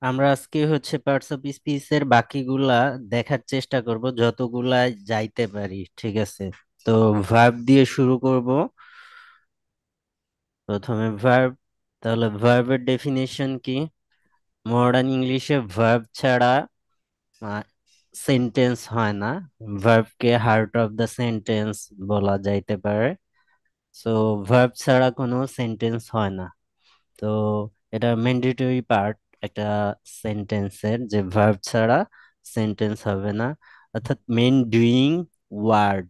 আমরা আজকে হচ্ছে পার্টস অফ স্পিচ এর বাকিগুলা দেখার চেষ্টা করব যতগুলা যাইতে পারি, ঠিক আছে? তো ভার্ব দিয়ে শুরু করব। প্রথমে ভার্ব। তাহলে ভার্বের ডেফিনেশন কি? মডার্ন ইংলিশে ভার্ব ছাড়া সেন্টেন্স হয় না। ভার্বকে হার্ট অফ দ্য সেন্টেন্স বলা যাইতে পারে। সো ভার্ব ছাড়া কোনো সেন্টেন্স হয় না। তো এটা ম্যান্ডেটরি পার্ট একটা সেন্টেন্সের, যে ভার্ব ছাড়া সেন্টেন্স হবে না। অর্থাৎ মেন ডুইং ওয়ার্ড।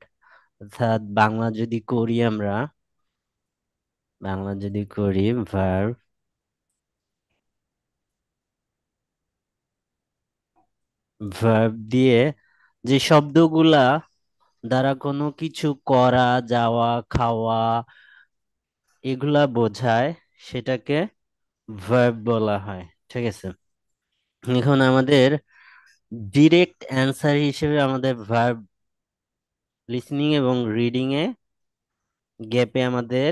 অর্থাৎ বাংলা যদি করি ভার্ব, ভার্ব দিয়ে যে শব্দগুলা দ্বারা কোনো কিছু করা, যাওয়া, খাওয়া এগুলা বোঝায়, সেটাকে ভার্ব বলা হয়। ঠিক আছে। এখন আমাদের ডিরেক্ট অ্যান্সার হিসেবে আমাদের ভার্ব লিসনিং এবং রিডিং এ গ্যাপে আমাদের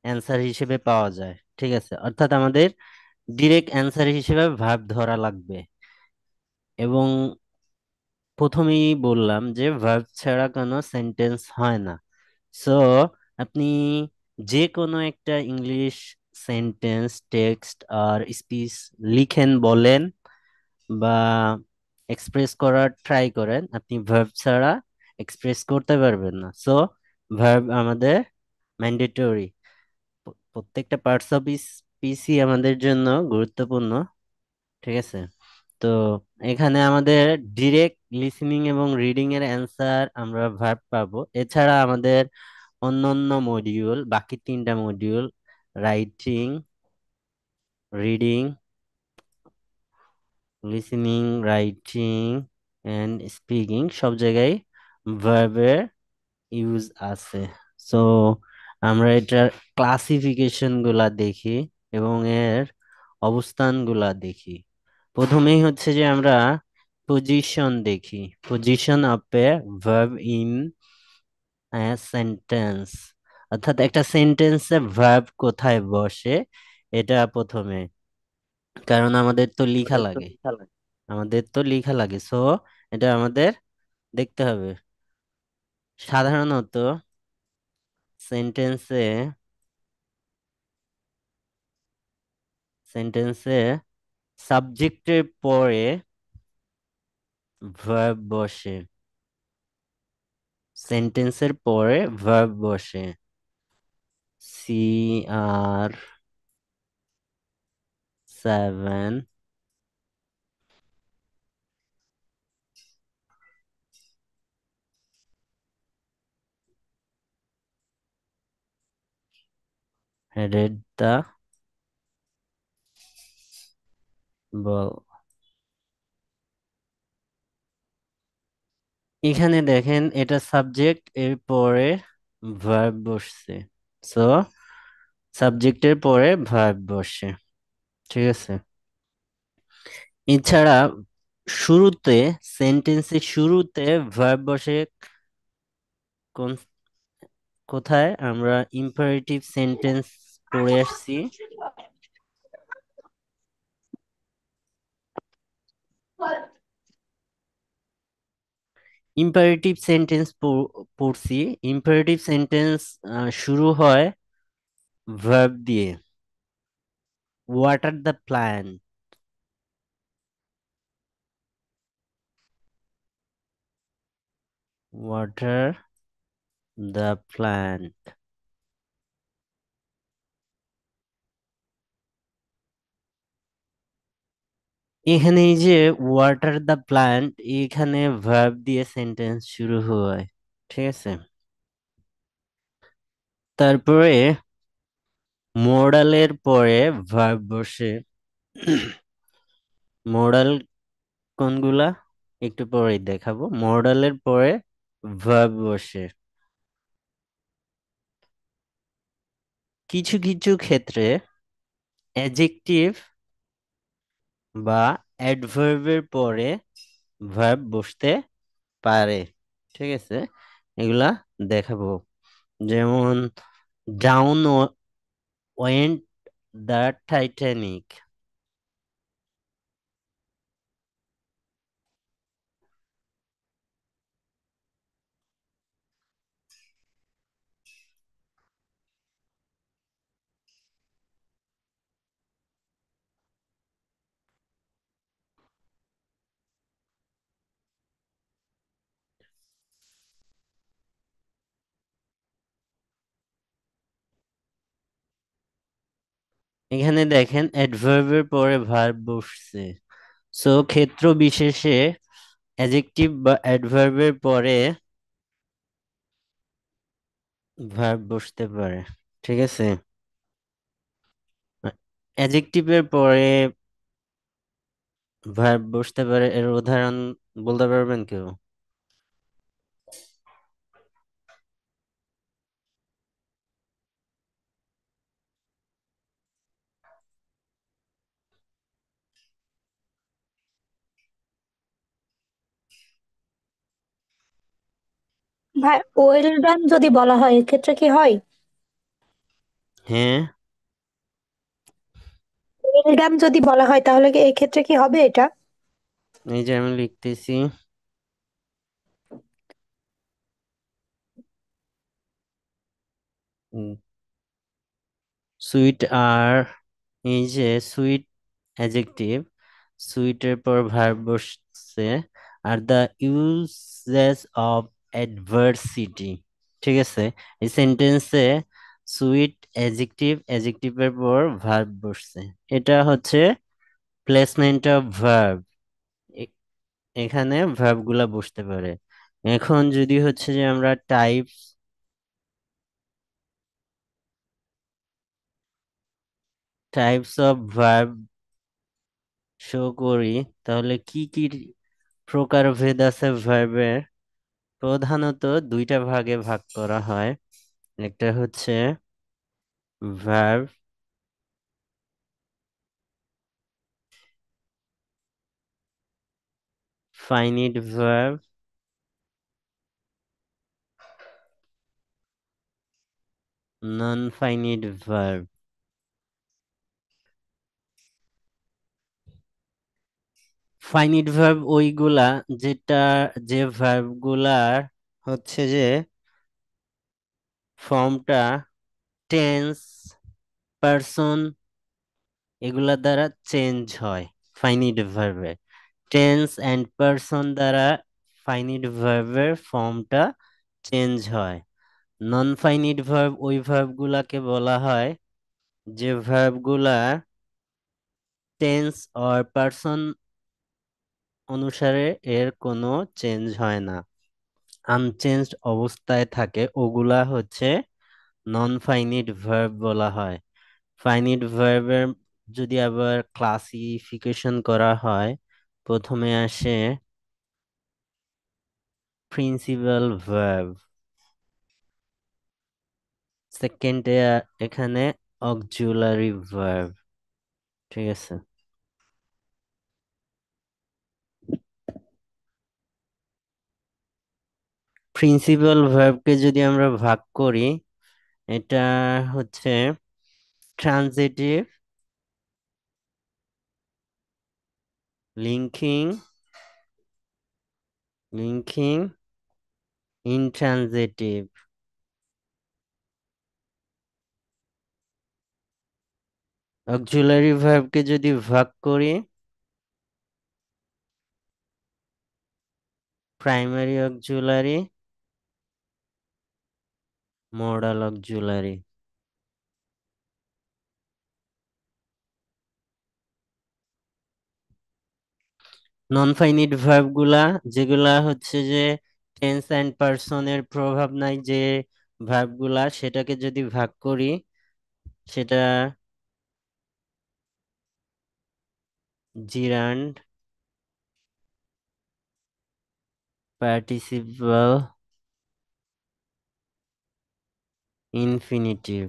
অ্যান্সার হিসেবে পাওয়া যায়। ঠিক আছে, অর্থাৎ আমাদের ডিরেক্ট অ্যান্সার হিসেবে ভার্ব ধরা লাগবে। এবং প্রথমেই বললাম যে ভার্ব ছাড়া কোনো সেন্টেন্স হয় না। সো আপনি যে কোনো একটা ইংলিশ সেন্টেন্স, টেক্সট আর স্পিচ লিখেন, বলেন বা এক্সপ্রেস করার ট্রাই করেন, আপনি ভার্ব ছাড়া এক্সপ্রেস করতে পারবেন না। সো ভার্ব আমাদের ম্যান্ডেটরি। প্রত্যেকটা পার্টস অফ স্পিচই আমাদের জন্য গুরুত্বপূর্ণ। ঠিক আছে। তো এখানে আমাদের ডিরেক্ট লিসনিং এবং রিডিং এর অ্যান্সার আমরা ভার্ব পাবো। এছাড়া আমাদের অন্যান্য মডিউল, বাকি তিনটা module, writing, reading, listening, writing and speaking, সব জায়গায় ভার্বের ইউজ আছে। সো আমরা এটার ক্লাসিফিকেশন গুলা দেখি এবং এর অবস্থান গুলা দেখি। প্রথমেই হচ্ছে যে আমরা পজিশন দেখি। Position of A verb in sentence, অর্থাৎ একটা সেন্টেন্সে ভার্ব কোথায় বসে, এটা প্রথমে। কারণ আমাদের তো লিখা লাগে সো এটা আমাদের দেখতে হবে। সাধারণত সেন্টেন্সে সেন্টেন্সে সাবজেক্টের পরে ভার্ব বসে। সেন্টেন্সের পরে ভার্ব বসে। CR7 read the ball। এখানে দেখেন, এটা সাবজেক্ট, এর পরে ভার্ব বসছে। সো সাবজেক্টের পরে ভার্ব বসে। ঠিক আছে। এছাড়া শুরুতে, সেন্টেন্সের শুরুতে ভার্ব বসে কোন কোথায়? আমরা ইম্পারেটিভ সেন্টেন্স পড়ে আসছি। ইম্পারেটিভ সেন্টেন্স পড়ছি। ইম্পারেটিভ সেন্টেন্স শুরু হয় ভার্ব দিয়ে। Water the plant, water the plant. এখানে এই যে ওয়াটার দ্য প্ল্যান্ট, এখানে ভার্ব দিয়ে সেন্টেন্স শুরু হয়। ঠিক আছে। তারপরে মোডালের পরে ভার্ব বসে। মোডাল কোনগুলা একটু পরেই দেখাবো। মোডালের পরে ভার্ব বসে। কিছু কিছু ক্ষেত্রে অ্যাডজেক্টিভ বা অ্যাডভার্বের পরে ভার্ব বসতে পারে। ঠিক আছে, এগুলা দেখাবো। যেমন ডাউন ওয়েন্ট দ্য টাইটানিক। এখানে দেখেন অ্যাডভার্বের পরে ভার্ব বসছে। সো ক্ষেত্র বিশেষে অ্যাডজেক্টিভ বা অ্যাডভার্বের পরে ভার্ব বসতে পারে। ঠিক আছে, অ্যাডজেক্টিভের পরে ভার্ব বসতে পারে, এর উদাহরণ বলতে পারবেন কেউ? ভাই, ওয়েল ডান যদি বলা হয় এক্ষেত্রে কি হয়? হ্যাঁ, ওয়েল ডান যদি বলা হয় তাহলে কি এক্ষেত্রে কি হবে এটা? এই যে আমি লিখতেছি, সুইট আর, এই যে সুইট অ্যাডজেক্টিভ, সুইটের পর ভার্ব বসছে, are the uses of adversity. ঠিক আছে, এই সেন্টেন্সে সুইট অ্যাডজেক্টিভ, অ্যাডজেক্টিভের পর ভার্ব বসছে। এটা হচ্ছে প্লেসমেন্ট অফ ভার্ব। এখানে ভার্ব গুলা বসতে পারে। এখন যদি হচ্ছে যে আমরা টাইপস অফ ভার্ব শো করি, তাহলে কি কি প্রকারভেদ আছে ভার্বের? প্রধানত দুইটা ভাগে ভাগ করা হয়। একটা হচ্ছে ভার্ব ফাইনিট ভার্ব, নন ফাইনিট ভার্ব। ফাইনিট ভার্ব ওইগুলা যেটা, যে ভার্ব গুলার হচ্ছে যে ফর্মটা টেন্স, পার্সন, এগুলা দ্বারা চেঞ্জ হয়। ফাইনিট ভার্বে টেন্স এন্ড পার্সন দ্বারা ফাইনিট ভার্বের ফর্মটা চেঞ্জ হয়। নন ফাইনিট ভার্ব ওই ভার্ব গুলাকে বলা হয় যে ভার্ব গুলা টেন্স অর পার্সন অনুসারে এর কোনো চেঞ্জ হয় না, আনচেঞ্জড অবস্থায় থাকে, ওগুলা হচ্ছে নন ফাইনিট ভার্ব বলা হয়। ফাইনিট ভার্বের যদি আবার ক্লাসিফিকেশন করা হয়, প্রথমে আসে প্রিন্সিপাল ভার্ব, সেকেন্ডে এখানে অক্সিলারি ভার্ব। ঠিক আছে, প্রিন্সিপাল ভার্বকে যদি আমরা ভাগ করি, এটা হচ্ছে transitive, linking, linking, intransitive. Auxiliary ভার্বকে যদি ভাগ করি, primary auxiliary, modal auxiliary. Non finite verb গুলা যেগুলা হচ্ছে যে টেন্স এন্ড পার্সনের প্রভাব নাই, যে ভার্ব গুলা, সেটাকে যদি ভাগ করি, সেটা জিরান্ড, পার্টিসিপাল, ইনফিনিটিভ।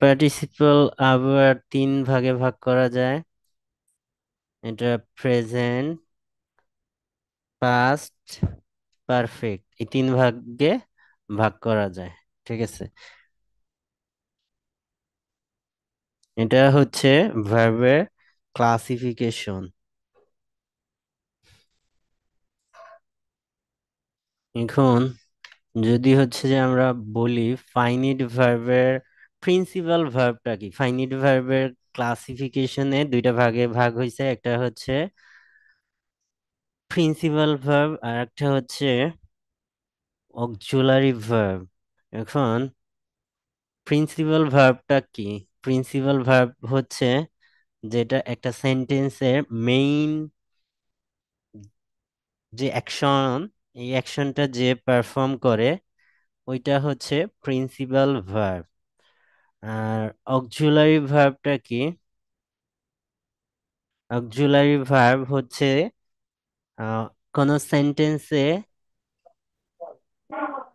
পার্টিসিপাল আবার তিন ভাগে ভাগ করা যায়। এটা প্রেজেন্ট, পাস্ট, পারফেক্ট, এই তিন ভাগে ভাগ করা যায়। ঠিক আছে, এটা হচ্ছে ভার্বের ক্লাসিফিকেশন। এখন যদি হচ্ছে যে আমরা বলি ফাইনিট ভার্বের প্রিন্সিপাল ভার্বটা কি, ফাইনিট ভার্বের ক্লাসিফিকেশনে দুইটা ভাগে ভাগ হয়েছে, একটা হচ্ছে প্রিন্সিপাল ভার্ব আর একটা হচ্ছে অক্সিলারি ভার্ব। এখন প্রিন্সিপাল ভার্বটা কি? প্রিন্সিপাল ভার্ব হচ্ছে যেটা একটা সেন্টেন্সের মেইন যে অ্যাকশন, এই অ্যাকশনটা যে পারফর্ম করে ওইটা হচ্ছে প্রিন্সিপাল ভার্ব। আর অক্সিলারি ভার্বটা কি? অক্সিলারি ভার্ব হচ্ছে কোন সেন্টেন্সে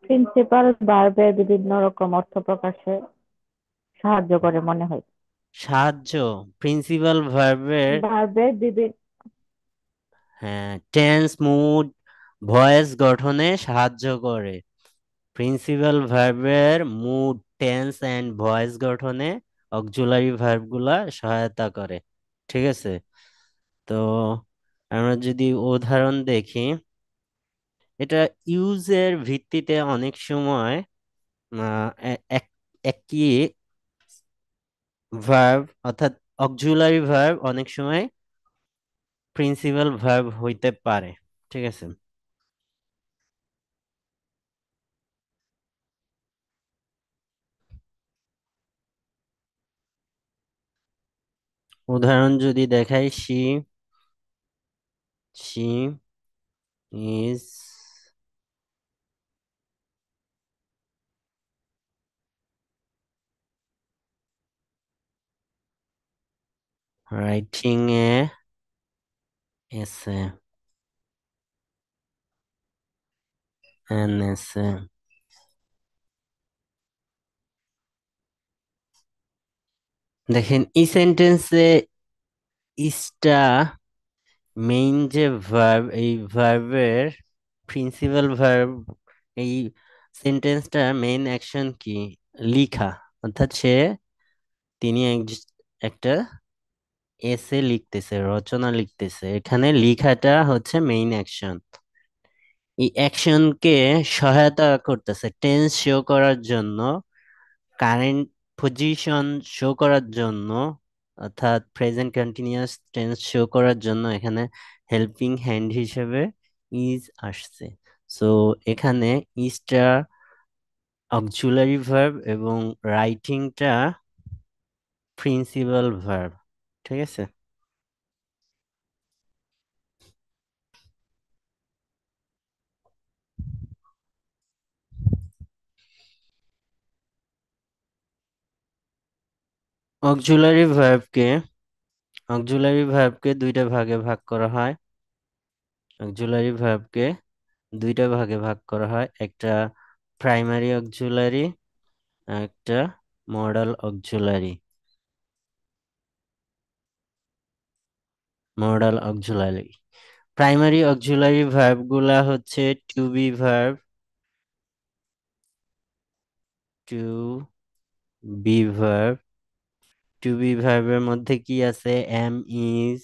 প্রিন্সিপাল ভার্বের বিভিন্ন রকম অর্থ প্রকাশে সাহায্য করে মনে হয়। সাহায্য, প্রিন্সিপাল ভার্বের, ভার্বের বিভিন্ন হ্যাঁ, টেন্স, মুড, ভয়েস গঠনে সাহায্য করে। প্রিন্সিপাল ভার্বের মুড, টেন্স এন্ড ভয়েস গঠনে অক্সিলারি ভার্বগুলা সহায়তা করে। ঠিক আছে? তো আমরা যদি উদাহরণ দেখি, এটা ইউজের ভিত্তিতে অনেক সময় একই ভার্ব অর্থাৎ অক্সিলারি ভার্ব অনেক সময় প্রিন্সিপাল ভার্ব হইতে পারে। ঠিক আছে? উদাহরণ যদি দেখাই, she is writing a essay, an essay। দেখেন এই সেন্টেন্সে ইসটা মেইন যে ভার্ব, এই ভার্বের প্রিন্সিপাল ভার্ব, এই সেন্টেন্সটার মেইন অ্যাকশন কি? লিখা। অর্থাৎ তিনি একটা এসে লিখতেছে, রচনা লিখতেছে, এখানে লিখাটা হচ্ছে মেইন অ্যাকশন। এই অ্যাকশনকে সহায়তা করতেছে টেন্স শো করার জন্য, কারেন্ট পজিশন শো করার জন্য, অর্থাৎ প্রেজেন্ট কন্টিনিউয়াস টেন্স শো করার জন্য এখানে হেল্পিং হ্যান্ড হিসেবে ইজ আসছে। সো এখানে ইজটা অক্সিলারি ভার্ব এবং রাইটিংটা প্রিন্সিপাল ভার্ব। ঠিক আছে? অক্সিলারি ভার্বকে দুইটা ভাগে ভাগ করা হয়। অক্সিলারি ভার্বকে দুইটা ভাগে ভাগ করা হয়, একটা প্রাইমারি অক্সিলারি, একটা modal auxiliary. Primary auxiliary verb গুলা হচ্ছে to be verb, to be verb. To be ভার্বের মধ্যে কি আছে? Am, is,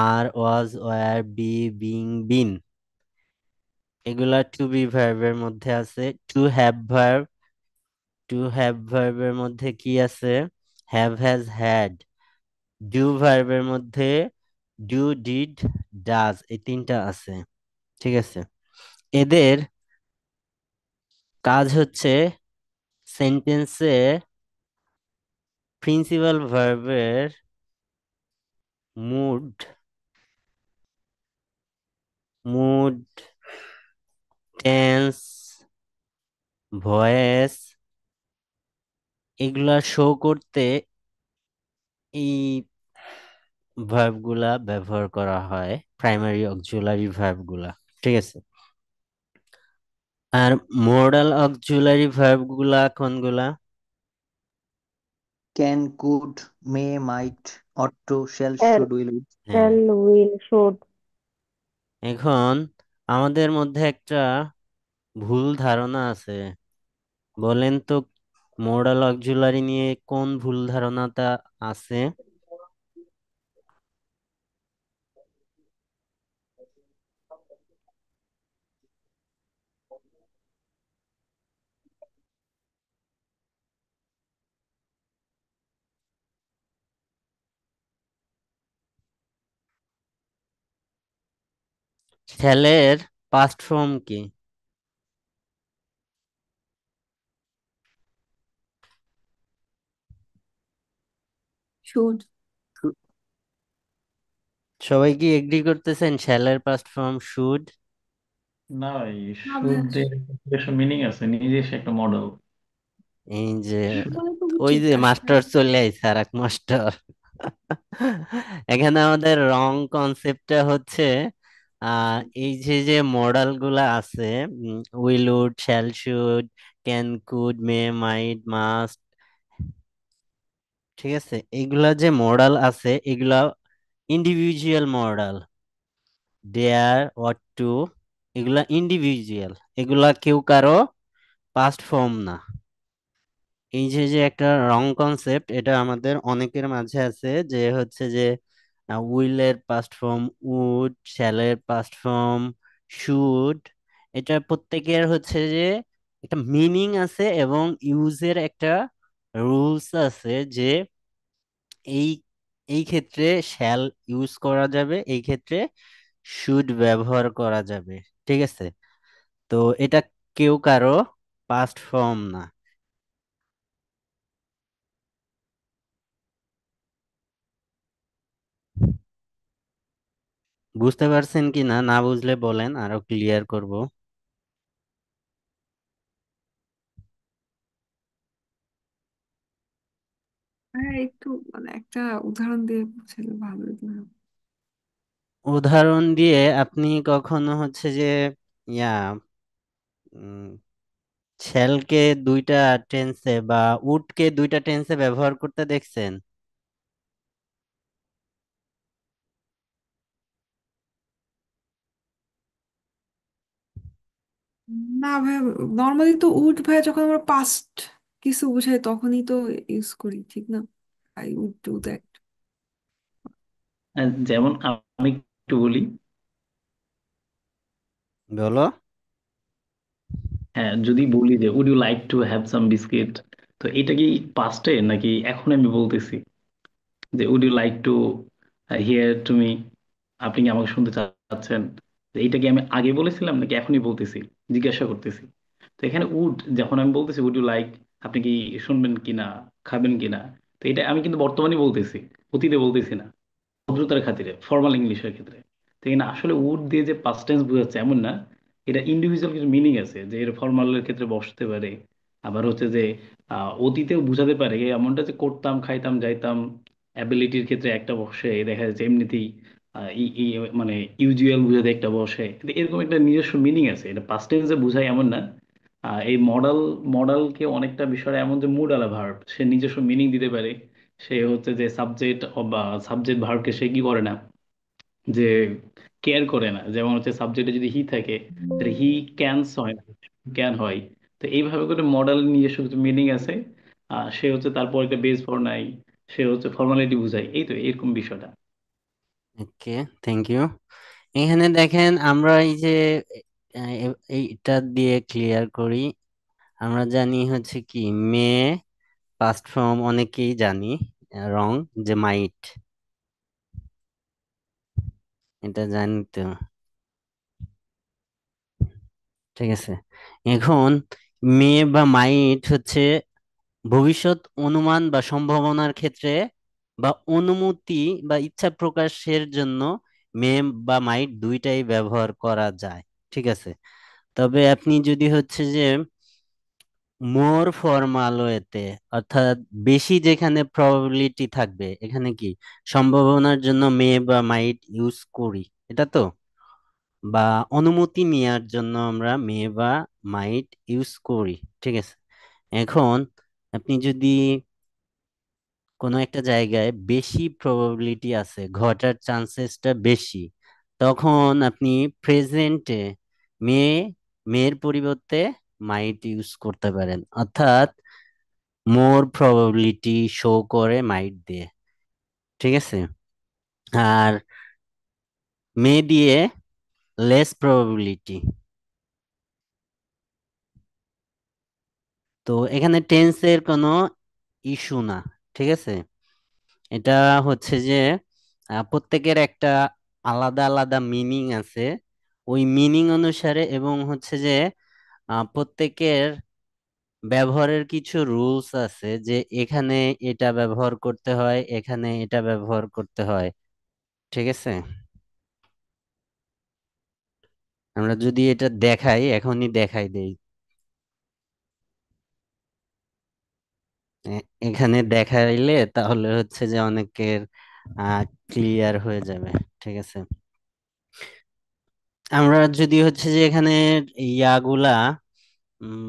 are, was, were, be, being, been. এগুলা টু বি ভার্বের মধ্যে আছে। টু হ্যাভ ভার্বের মধ্যে কি আছে? Have, has, had. ডু ভার্বের মধ্যে ডু, ডিড, ডাজ, এই তিনটা আছে। ঠিক আছে? এদের কাজ হচ্ছে সেন্টেন্সে প্রিন্সিপাল ভার্বের মুড, মুড, টেন্স, ভয়েস, এগুলা শো করতে এই ভার্বগুলা ব্যবহার করা হয়, প্রাইমারি অক্সিলারি ভার্বগুলা। ঠিক আছে? আর মডাল অক্সিলারি ভার্বগুলা কোনগুলা? Can, could, may, might, ought to, shall, এল, শুড, উইল। হ্যাঁ। Will, should. এখন আমাদের মধ্যে একটা ভুল ধারণা আছে। বলেন তো, মডাল অক্সিলারি নিয়ে কোন ভুল ধারণাটা আছে? শ্যালের পাস্ট ফর্ম কি? শুড। সবাই কি এগ্রি করতেছেন শ্যালের পাস্ট ফর্ম শুড? না ভাই, না ভাইয়া, শুদ্ধের মিনিং আছে, নিজস্ব একটা মডেল। এই যে বলে তো ওই উচিত যে আসলে। মাস্টার চলে আইছে আর এক মাস্টার। এখানে আমাদের রং কনসেপ্টটা হচ্ছে এই যে যে মডেল গুলা আছে, will would, shall should, can could, may might, must, ঠিক আছে, এগুলা যে মডেল আছে এগুলা individual modal. There, what to, এগুলা ইন্ডিভিজুয়াল, এগুলা কেউ কারো পাস্ট ফর্ম না। এই যে যে একটা রং কনসেপ্ট, এটা আমাদের অনেকের মাঝে আছে, যে হচ্ছে যে উইলের পাস্ট ফর্ম উড, শ্যালের পাস্ট ফর্ম শুড। এটা প্রত্যেকের হচ্ছে যে একটা মিনিং আছে এবং ইউজের একটা রুলস আছে, যে এই এই ক্ষেত্রে শ্যাল ইউজ করা যাবে, এই ক্ষেত্রে শুড ব্যবহার করা যাবে। ঠিক আছে, তো এটা কেউ কারো পাস্ট ফর্ম না। বুঝতে পারছেন কি না, না বুঝলে বলেন, আরো ক্লিয়ার করব। হ্যাঁ, একটু মানে একটা উদাহরণ দিয়ে বুঝালে ভালো হতো। উদাহরণ দিয়ে আপনি কখনো হচ্ছে যে ইয়া শেলকে দুইটা টেন্সে বা উডকে দুইটা টেন্সে ব্যবহার করতে দেখছেন? না ভাই, নর্মালি তো উড ভাই যখন আমরা পাস্ট কিছু বুঝাই তখনই তো ইউজ করি, ঠিক না? I would do that. যেমন আমি একটু বলি। বলো। হ্যাঁ, যদি বলি যে would you like to have some biscuit, তো এটা কি পাস্টে নাকি এখন আমি বলতেছি? যে would you like to hear to me, আপনি কি আমাকে শুনতে চাচ্ছেন? তো এইটা কি আমি আগে বলেছিলাম নাকি এখনই বলতেছি, জিজ্ঞাসা করতেছি। তো এখানে উড যখন আমি বলতেছি উড ইউ লাইক, আপনি কি শুনবেন কিনা, খাবেন কিনা, তো এটা আমি কিন্তু বর্তমানে বলতেছি, অতীতে বলতেছি না, ভদ্রতার খাতিরে, ফর্মাল ইংলিশের ক্ষেত্রে। তো এখানে আসলে উড দিয়ে যে পাস্ট টেন্স বোঝাচ্ছে এমন না, এটা ইন্ডিভিজুয়াল কিছু মিনিং আছে, যে এটা ফর্মালের ক্ষেত্রে বসতে পারে, আবার হচ্ছে যে অতীতেও বোঝাতে পারে, এমনটা যে করতাম, খাইতাম, যাইতাম, অ্যাবিলিটির ক্ষেত্রে একটা বসে, দেখা যাচ্ছে এমনিতেই মানে ইউজুয়াল বুঝাতে একটা বসে, কিন্তু এরকম একটা নিজস্ব মিনিং আছে, এটা পাস্ট টেন্সে বোঝায় এমন না। এই মডালকে অনেকটা বিষয় এমন যে মুড আলা ভার্ব, সে নিজস্ব মিনিং দিতে পারে। সে হচ্ছে যে সাবজেক্ট বা সাবজেক্ট ভার্বকে সে কি করে না, যে কেয়ার করে না। যেমন হচ্ছে সাবজেক্টে যদি হি থাকে, তাহলে হি ক্যানস হয় না, ক্যান হয়। তো এইভাবে করে মডেল নিজস্ব কিছু মিনিং আছে। সে হচ্ছে তারপর একটা বেস ফর নাই, সে হচ্ছে ফর্মালিটি বুঝায়, এই তো এরকম বিষয়টা। ওকে, থ্যাংক ইউ। এখানে দেখেন আমরা এই যে এইটা দিয়ে ক্লিয়ার করি। আমরা জানি হচ্ছে কি মেয়ে পাস্ট ফর্ম অনেকেই জানি, রং, যে মাইট, এটা জানি তো। ঠিক আছে, এখন মেয়ে বা মাইট হচ্ছে ভবিষ্যৎ অনুমান বা সম্ভাবনার ক্ষেত্রে বা অনুমতি বা ইচ্ছা প্রকাশের জন্য মে বা মাইট দুইটাই ব্যবহার করা যায়। ঠিক আছে, তবে আপনি যদি হচ্ছে যে মোর ফরমাল ওয়েতে, অর্থাৎ বেশি যেখানে প্রবাবিলিটি থাকবে, এখানে কি সম্ভাবনার জন্য মে বা মাইট ইউজ করি, এটা তো, বা অনুমতি নেয়ার জন্য আমরা মে বা মাইট ইউজ করি। ঠিক আছে, এখন আপনি যদি কোনো একটা জায়গায় বেশি প্রবাবিলিটি আছে, ঘটার চান্সেসটা বেশি, তখন আপনি প্রেজেন্টে মে, মেয়ের পরিবর্তে মাইট ইউজ করতে পারেন, অর্থাৎ মোর প্রবাবিলিটি শো করে মাইট দিয়ে। ঠিক আছে, আর মে দিয়ে লেস প্রবাবিলিটি। তো এখানে টেন্সের কোনো ইস্যু না। ঠিক আছে, এটা হচ্ছে যে প্রত্যেকের একটা আলাদা আলাদা মিনিং আছে, ওই মিনিং অনুসারে, এবং হচ্ছে যে প্রত্যেকের ব্যবহারের কিছু রুলস আছে যে এখানে এটা ব্যবহার করতে হয়, এখানে এটা ব্যবহার করতে হয়। ঠিক আছে, আমরা যদি এটা দেখাই, এখনই দেখাই দেই। এখানে দেখাইলে তাহলে হচ্ছে যে অনেকের ক্লিয়ার হয়ে যাবে। ঠিক আছে, আমরা যদি হচ্ছে যে এখানে ইয়াগুলা উম,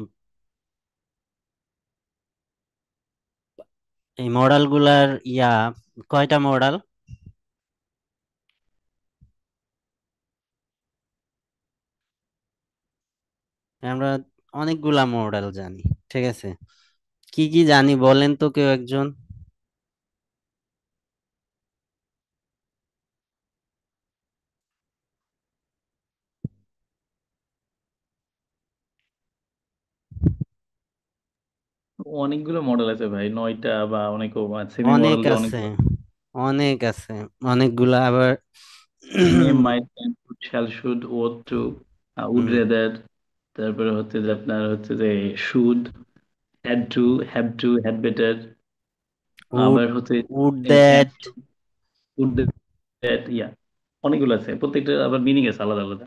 এই মডেল গুলার কয়টা মডেল? আমরা অনেকগুলা মডেল জানি। ঠিক আছে, কি কি জানি বলেন তো কেউ একজন। অনেকগুলো মডেল আছে ভাই, 9টা বা অনেক, সেমি অনেক মডেল দিয়ে আছে, অনেকগুলো। অনেক আছে, অনেকগুলা আবার। May, might, can, should, shall, should, ought to, would hmm, rather, তারপরে হচ্ছে যে আপনার হচ্ছে যে should, had to, have to, had better, would আবার হচ্ছে would have that. To, would that, অনেকগুলো আছে, প্রত্যেকটা আবার মিনিং আছে আলাদা আলাদা।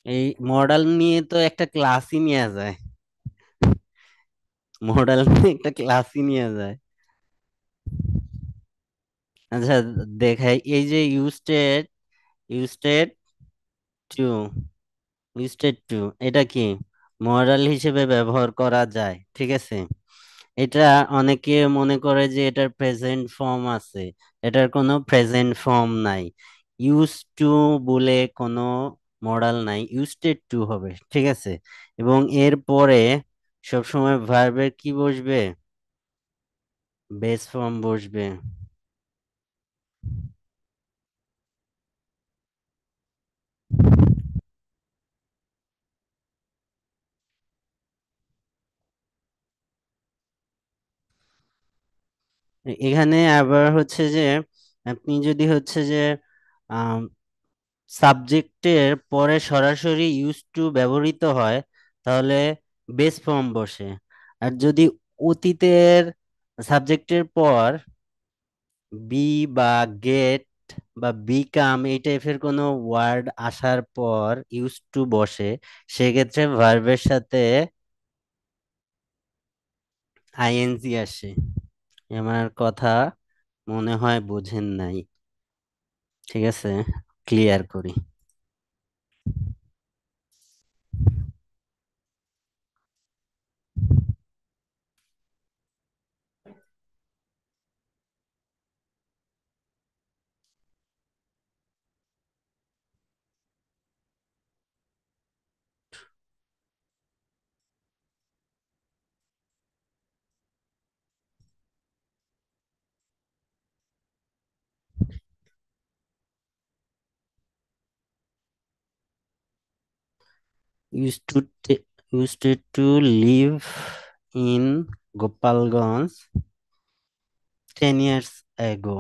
এই মডেল নিয়ে তো একটা ক্লাসই নেওয়া যায়, মডেল নিয়ে একটা ক্লাসই নেওয়া যায়। আচ্ছা, দেখাই এই যে ইউস্টেড, ইউস্টেড টু, ইউস্টেড টু, এটা কি মডেল হিসেবে ব্যবহার করা যায়। ঠিক আছে, এটা অনেকে মনে করে যে এটার প্রেজেন্ট ফর্ম আছে, এটার কোনো প্রেজেন্ট ফর্ম নাই। ইউজ টু বলে কোনো মডেল নাই, ইউজটেড টু হবে। ঠিক আছে, এবং এর পরে সবসময় ভার্বের কি বসবে? বেস ফর্ম বসবে। এখানে আবার হচ্ছে যে আপনি যদি হচ্ছে যে সাবজেক্টের পরে সরাসরি ইউজ টু ব্যবহৃত হয় তাহলে বেস ফর্ম বসে। আর যদি অতীতের সাবজেক্টের পর বি বা গেট বা বিকাম এই টাইপের কোনো ওয়ার্ড আসার পর ইউজ টু বসে, সেক্ষেত্রে ভার্বের সাথে আইএনজি আসে। আমার কথা মনে হয় বুঝেন নাই। ঠিক আছে, ক্লিয়ার করি। used to used to live in Gopalganj 10 years ago.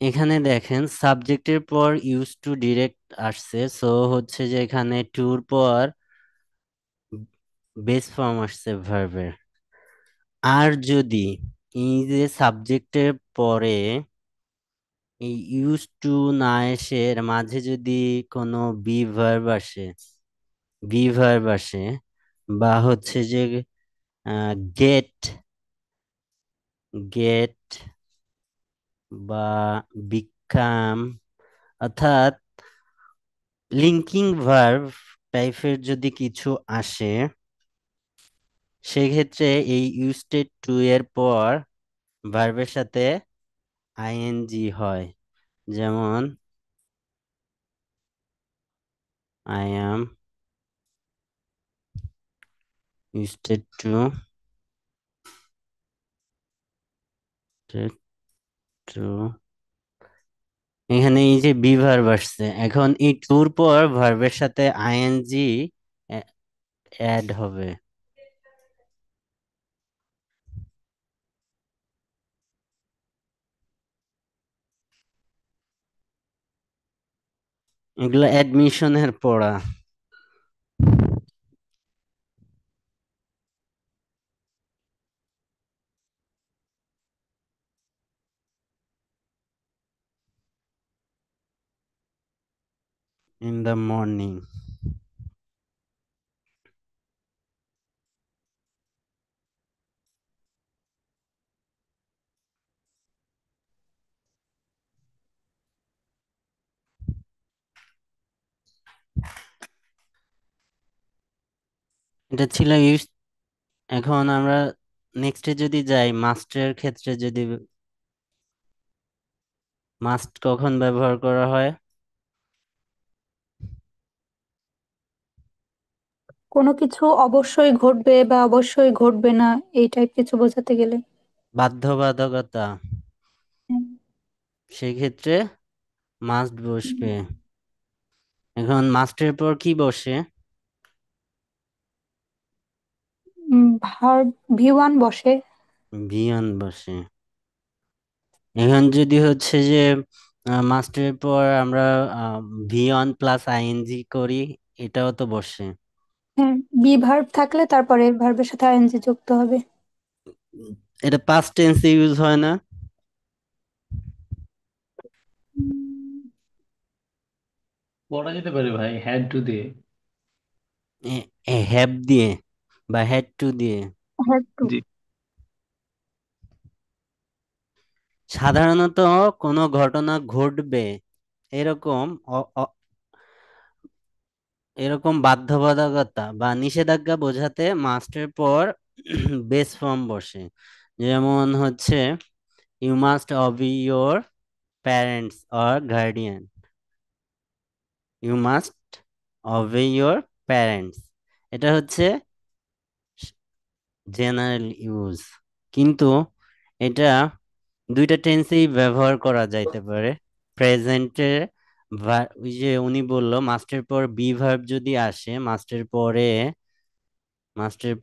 এখানে দেখেন সাবজেক্টের পর ইউজ টু ডিরেক্ট আসছে, সো হচ্ছে যে এখানে টুর পর বেস ফর্ম আসছে ভার্বের। আর যদি এই যে সাবজেক্টের পরে এই ইউজ টু না এসে এর মাঝে যদি কোনো বি ভার্ব আসে, বি ভার্ব আসে, বা হচ্ছে যে গেট, গেট বা বিকাম, অর্থাৎ লিঙ্কিং ভার্ব টাইপের যদি কিছু আসে, সেক্ষেত্রে এই ইউজটেড টু এর পর ভার্বের সাথে আইএনজি হয়। যেমন আই অ্যাম ইউজটেড টু, এখানে এই যে বি ভার্ব আসছে, এখন এই টুর পর ভার্বের সাথে আইএনজি অ্যাড হবে। এগুলো অ্যাডমিশনের পড়া। In the morning. এটা ছিল ইউজ। এখন আমরা নেক্সটে যদি যাই, মাস্টের ক্ষেত্রে যদি, মাস্ট কখন ব্যবহার করা হয়? কোনো কিছু অবশ্যই ঘটবে বা অবশ্যই ঘটবে না, এই টাইপ কিছু বোঝাতে গেলে। বাধ্যবাধকতা, হ্যাঁ। সেক্ষেত্রে মাস্ট বসবে। উম, এখন মাস্টের পর কি বসে? ভার্ব V1 বসে। ভিয়ন বসে। এখন যদি হচ্ছে যে মাস্টের পর আমরা ভিয়ন প্লাস আইএনজি করি, এটাও তো বসে। হ্যাঁ, বি ভার্ব থাকলে তারপরে ভার্বের সাথে আইএনজি যুক্ত হবে। এটা পাস্ট টেন্সে ইউজ হয় না? পড়া যেতে পারে ভাই, হ্যাড টু দিয়ে। হ্যাভ দিয়ে বা হ্যাড টু দিয়ে। Have to. জি। সাধারণত কোনো ঘটনা ঘটবে এরকম এরকম বাধ্যবাধকতা বা নিষেধাজ্ঞা বোঝাতে মাস্টের পর বেস ফর্ম বসে। যেমন হচ্ছে you must obey your parents or guardian. You must obey your parents, এটা হচ্ছে জেনারেল ইউজ। কিন্তু এটা দুইটা টেন্সেই ব্যবহার করা যাইতে পারে। প্রেজেন্টে ওই যে উনি বললো মাস্টের পর বি ভার্ব যদি আসে, মাস্টের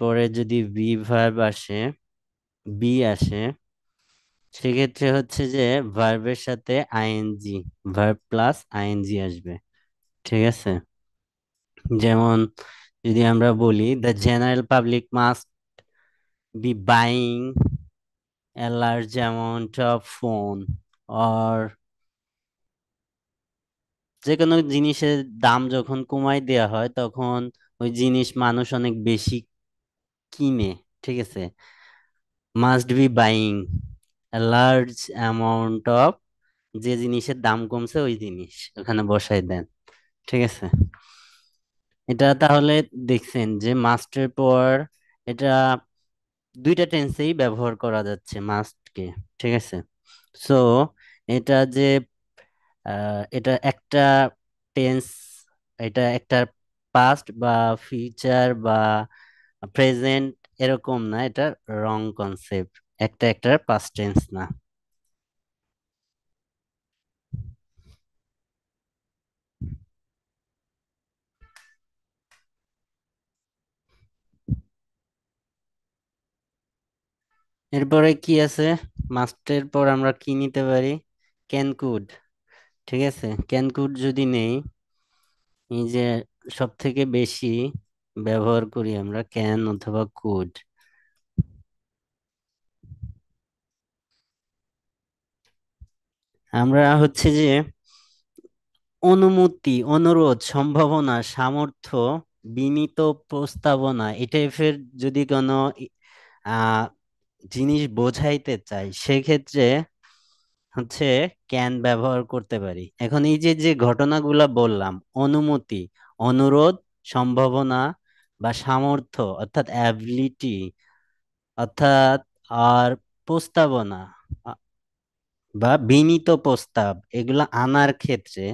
পরে যদি বি ভার্ব আসে, বি আসে, সেক্ষেত্রে হচ্ছে যে ভার্বের সাথে আইএনজি, ভার্ব প্লাস আইএনজি আসবে। ঠিক আছে? যেমন যদি আমরা বলি the general public must be buying a large amount of phone, or যে কোনো জিনিসের দাম যখন কমাই দেওয়া হয় তখন ওই জিনিস মানুষ অনেক বেশি কিনে। ঠিক আছে? Must be buying a large amount of, যে জিনিসের দাম কমছে ওই জিনিস ওখানে বসাই দেন। ঠিক আছে? এটা তাহলে দেখছেন যে মাস্টের পর এটা দুইটা টেন্সেই ব্যবহার করা যাচ্ছে মাস্টকে। ঠিক আছে? সো এটা যে এটা একটা টেন্স, এটা একটা পাস্ট বা ফিউচার বা প্রেজেন্ট এরকম না, এটা রং কনসেপ্ট। একটা একটার পাস্ট টেন্স না। এরপরে কি আছে? মাস্টের পর আমরা কি নিতে পারি? Can could. ঠিক আছে? ক্যান কুড যদি নেই, এই যে সব থেকে বেশি ব্যবহার করি আমরা ক্যান অথবা কুড। আমরা হচ্ছে যে অনুমতি, অনুরোধ, সম্ভাবনা, সামর্থ্য, বিনীত প্রস্তাবনা, এই টাইপের যদি কোনো আহ জিনিস বোঝাইতে চাই, সেক্ষেত্রে হচ্ছে ক্যান ব্যবহার করতে পারি। এখন এই যে যে ঘটনাগুলা বললাম, অনুমতি, অনুরোধ, সম্ভাবনা বা সামর্থ্য অর্থাৎ অ্যাবিলিটি, অর্থাৎ আর প্রস্তাবনা আ- বা বিনীত প্রস্তাব, এগুলা আনার ক্ষেত্রে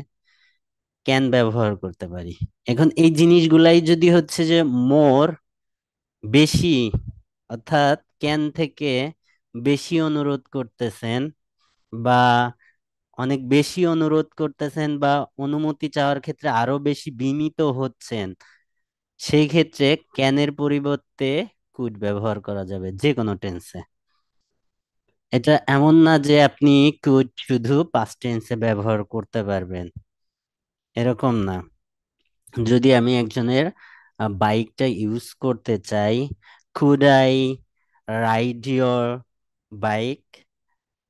ক্যান ব্যবহার করতে পারি। এখন এই জিনিসগুলাই যদি হচ্ছে যে মোর, বেশি, অর্থাৎ ক্যান থেকে বেশি অনুরোধ করতেছেন বা অনেক বেশি অনুরোধ করতেছেন বা অনুমতি চাওয়ার ক্ষেত্রে আরো বেশি বিনীত হচ্ছেন, সেই ক্ষেত্রে ক্যানের পরিবর্তে কুড ব্যবহার করা যাবে যে কোনো টেন্সে। এটা এমন না যে আপনি কুড শুধু পাস্ট টেন্সে ব্যবহার করতে পারবেন। এরকম না। যদি আমি একজনের বাইকটা ইউজ করতে চাই, could I ride your bike,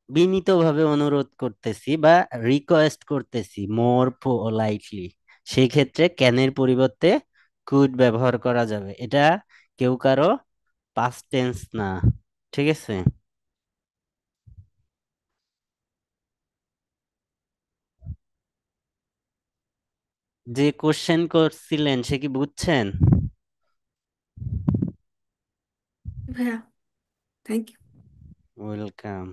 বিনীতভাবে অনুরোধ করতেছি বা রিকোয়েস্ট করতেছি মোর পোলাইটলি, সেই ক্ষেত্রে ক্যানের পরিবর্তে কুড ব্যবহার করা যাবে। এটা কেউ কারো পাস্ট টেন্স না, ঠিক আছে? যে কোশ্চেন করছিলেন সে কি বুঝছেন? ভাইয়া, থ্যাংক ইউ। ওয়েলকাম।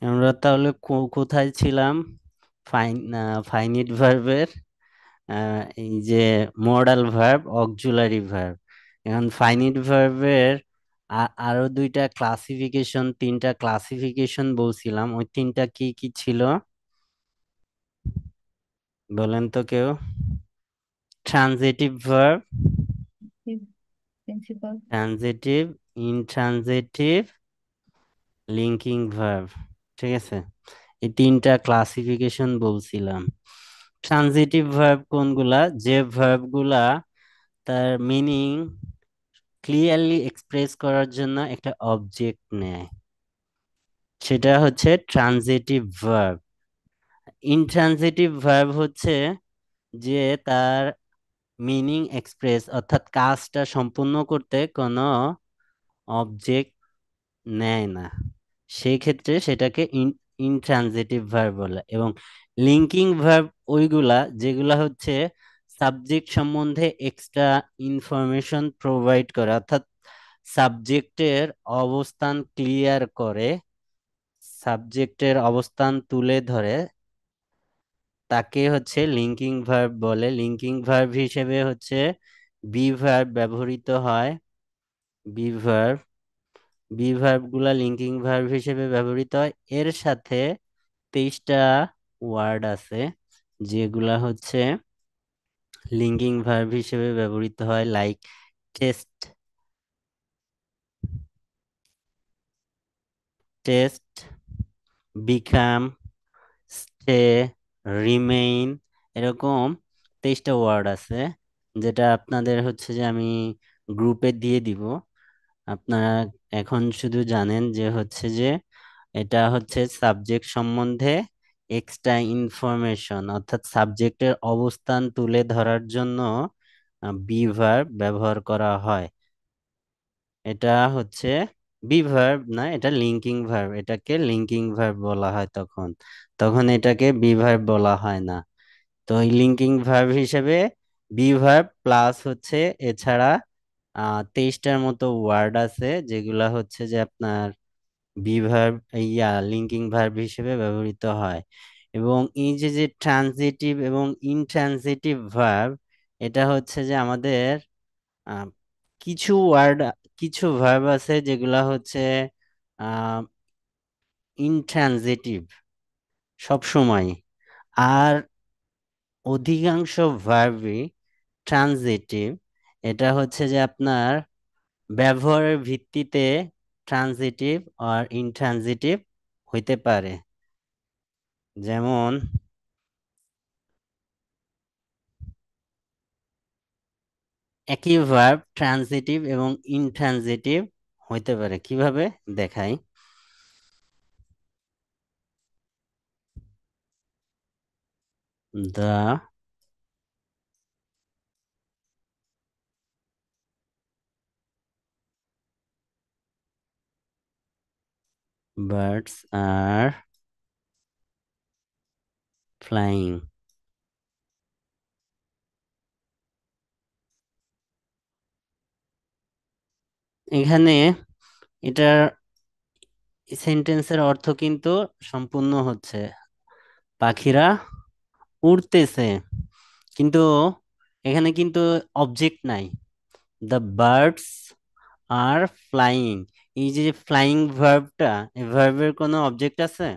আমরা তাহলে কোথায় ছিলাম? ফাইনিট ভার্বের এই যে মডাল ভার্ব, অক্সিলারি ভার্ব। এখন ফাইনিট ভার্বের আরো দুইটা ক্লাসিফিকেশন, তিনটা ক্লাসিফিকেশন বলছিলাম, ওই তিনটা কি কি ছিল বলেন তো কেউ? Transitive verb, principal. Transitive, intransitive, linking verb, ঠিক আছে? এই তিনটা ক্লাসিফিকেশন বলছিলাম। ট্রানজিটিভ ভার্ব কোনগুলা? যে ভার্ব গুলা তার মিনিং ক্লিয়ারলি এক্সপ্রেস করার জন্য একটা অবজেক্ট নেয়, সেটা হচ্ছে ট্রানজিটিভ ভার্ব। ইনট্রানজিটিভ ভার্ব হচ্ছে যে তার মিনিং এক্সপ্রেস অর্থাৎ কাজটা সম্পূর্ণ করতে কোনো অবজেক্ট নেয় না, সেই ক্ষেত্রে সেটাকে ইনট্রানজিটিভ ভার্ব বলে। এবং লিঙ্কিং ভার্ব ওইগুলা যেগুলা হচ্ছে সাবজেক্ট সম্বন্ধে এক্সট্রা ইনফরমেশন প্রোভাইড করে, অর্থাৎ সাবজেক্টের অবস্থান ক্লিয়ার করে, সাবজেক্টের অবস্থান তুলে ধরে, তাকে হচ্ছে লিঙ্কিং ভার্ব বলে। লিঙ্কিং ভার্ব হিসেবে হচ্ছে বি ভার্ব ব্যবহৃত হয়। বি ভার্ব, বি ভার্ব গুলা লিঙ্কিং ভার্ব হিসেবে ব্যবহৃত হয়। এর সাথে 23টা ওয়ার্ড আছে যেগুলা হচ্ছে লিঙ্কিং ভার্ব হিসেবে ব্যবহৃত হয়, like test, test, become, stay, remain, এরকম 23টা ওয়ার্ড আছে, যেটা আপনাদের হচ্ছে যে আমি গ্রুপে দিয়ে দিব। আপনারা এখন শুধু জানেন যে হচ্ছে যে এটা হচ্ছে সাবজেক্ট সম্বন্ধে এক্সট্রা ইনফরমেশন, অর্থাৎ সাবজেক্টের অবস্থান তুলে ধরার জন্য বি ভার্ব ব্যবহার করা হয়। এটা হচ্ছে বি ভার্ব না, এটা লিঙ্কিং ভার্ব, এটাকে লিঙ্কিং ভার্ব বলা হয় তখন, তখন এটাকে বি ভার্ব বলা হয় না। তো এই লিঙ্কিং ভার্ব হিসেবে বি ভার্ব প্লাস হচ্ছে এছাড়া 23টার মতো ওয়ার্ড আছে যেগুলা হচ্ছে যে আপনার বি ভার্ব, লিঙ্কিং ভার্ব হিসেবে ব্যবহৃত হয়। এবং এই যে যে ট্রানজিটিভ এবং ইনট্রানজিটিভ ভার্ব, এটা হচ্ছে যে আমাদের আহ, কিছু ওয়ার্ড, কিছু ভার্ব আছে যেগুলা হচ্ছে ইনট্রানজিটিভ সব সময়, আর অধিকাংশ ভার্বই ট্রানজিটিভ। এটা হচ্ছে যে আপনার ব্যবহারের ভিত্তিতে ট্রানজিটিভ আর ইনট্রানজিটিভ হইতে পারে। যেমন একই ভার্ব ট্রানজিটিভ এবং ইনট্রানজিটিভ হইতে পারে, কিভাবে দেখাই। The birds are flying. এখানে এটার সেন্টেন্সের অর্থ কিন্তু সম্পূর্ণ হচ্ছে পাখিরা উড়তেছে, কিন্তু এখানে কিন্তু অবজেক্ট নাই। দ্য বার্ডস আর ফ্লাইং, এই যে ফ্লাইং ভার্বটা, এই ভার্বের কোনো অবজেক্ট আছে?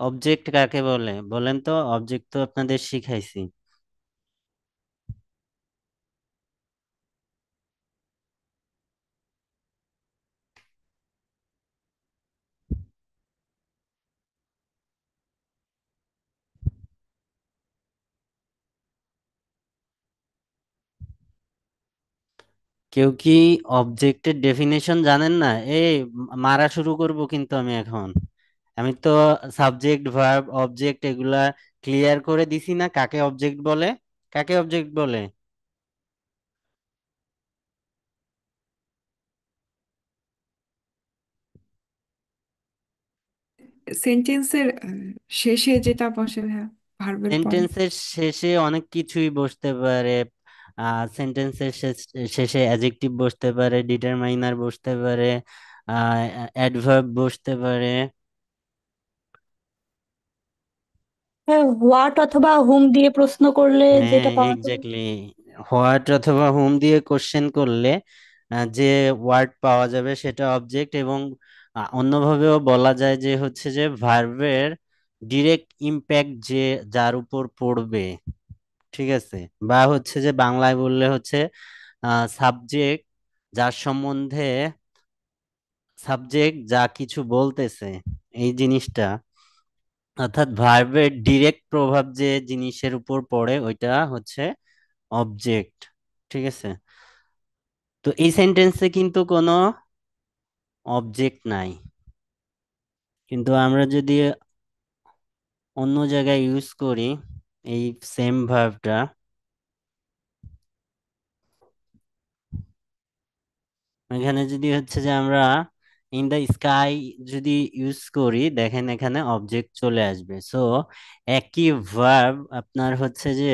অবজেক্ট কাকে বলে বলেন তো? অবজেক্ট তো আপনাদের শিখাইছি। কেউ কি অবজেক্টের ডেফিনেশন জানেন না? এই মারা শুরু করব কিন্তু আমি এখন। আমি তো সাবজেক্ট ভার্ব অবজেক্ট এগুলা ক্লিয়ার করে দিছি না, কাকে অবজেক্ট বলে, কাকে অবজেক্ট বলে। সেন্টেন্সের শেষে যেটা বসে, হ্যাঁ, ভার্বের পরে। সেন্টেন্সের শেষে অনেক কিছুই বসতে পারে। সেন্টেন্সের শেষে অ্যাডজেক্টিভ বসতে পারে, ডিটারমাইনার বসতে পারে, অ্যাডভার্ব বসতে পারে। হোয়াট অথবা হুম দিয়ে প্রশ্ন করলে হ্যাঁ, যেটা পাওয়া যায়। এক্স্যাক্টলি। হোয়াট অথবা হুম দিয়ে কোশ্চেন করলে যে ওয়ার্ড পাওয়া যাবে সেটা অবজেক্ট। এবং অন্যভাবেও বলা যায় যে হচ্ছে যে ভার্বের ডিরেক্ট ইম্প্যাক্ট যে যার উপর পড়বে, ঠিক আছে। বা হচ্ছে যে বাংলায় বললে হচ্ছে সাবজেক্ট, যার সম্বন্ধে সাবজেক্ট যা কিছু বলতেছে এই জিনিসটা, অর্থাৎ ভার্বের ডিরেক্ট প্রভাব যে জিনিসের উপর পড়ে ওইটা হচ্ছে অবজেক্ট, ঠিক আছে। তো এই সেন্টেন্সে কিন্তু কোনো অবজেক্ট নাই, কিন্তু আমরা যদি অন্য জায়গায় ইউজ করি এই সেম ভার্বটা, এখানে যদি হচ্ছে যে আমরা ইন দ্য স্কাই যদি ইউজ করি, দেখেন এখানে অবজেক্ট চলে আসবে। সো একই ভার্ব আপনার হচ্ছে যে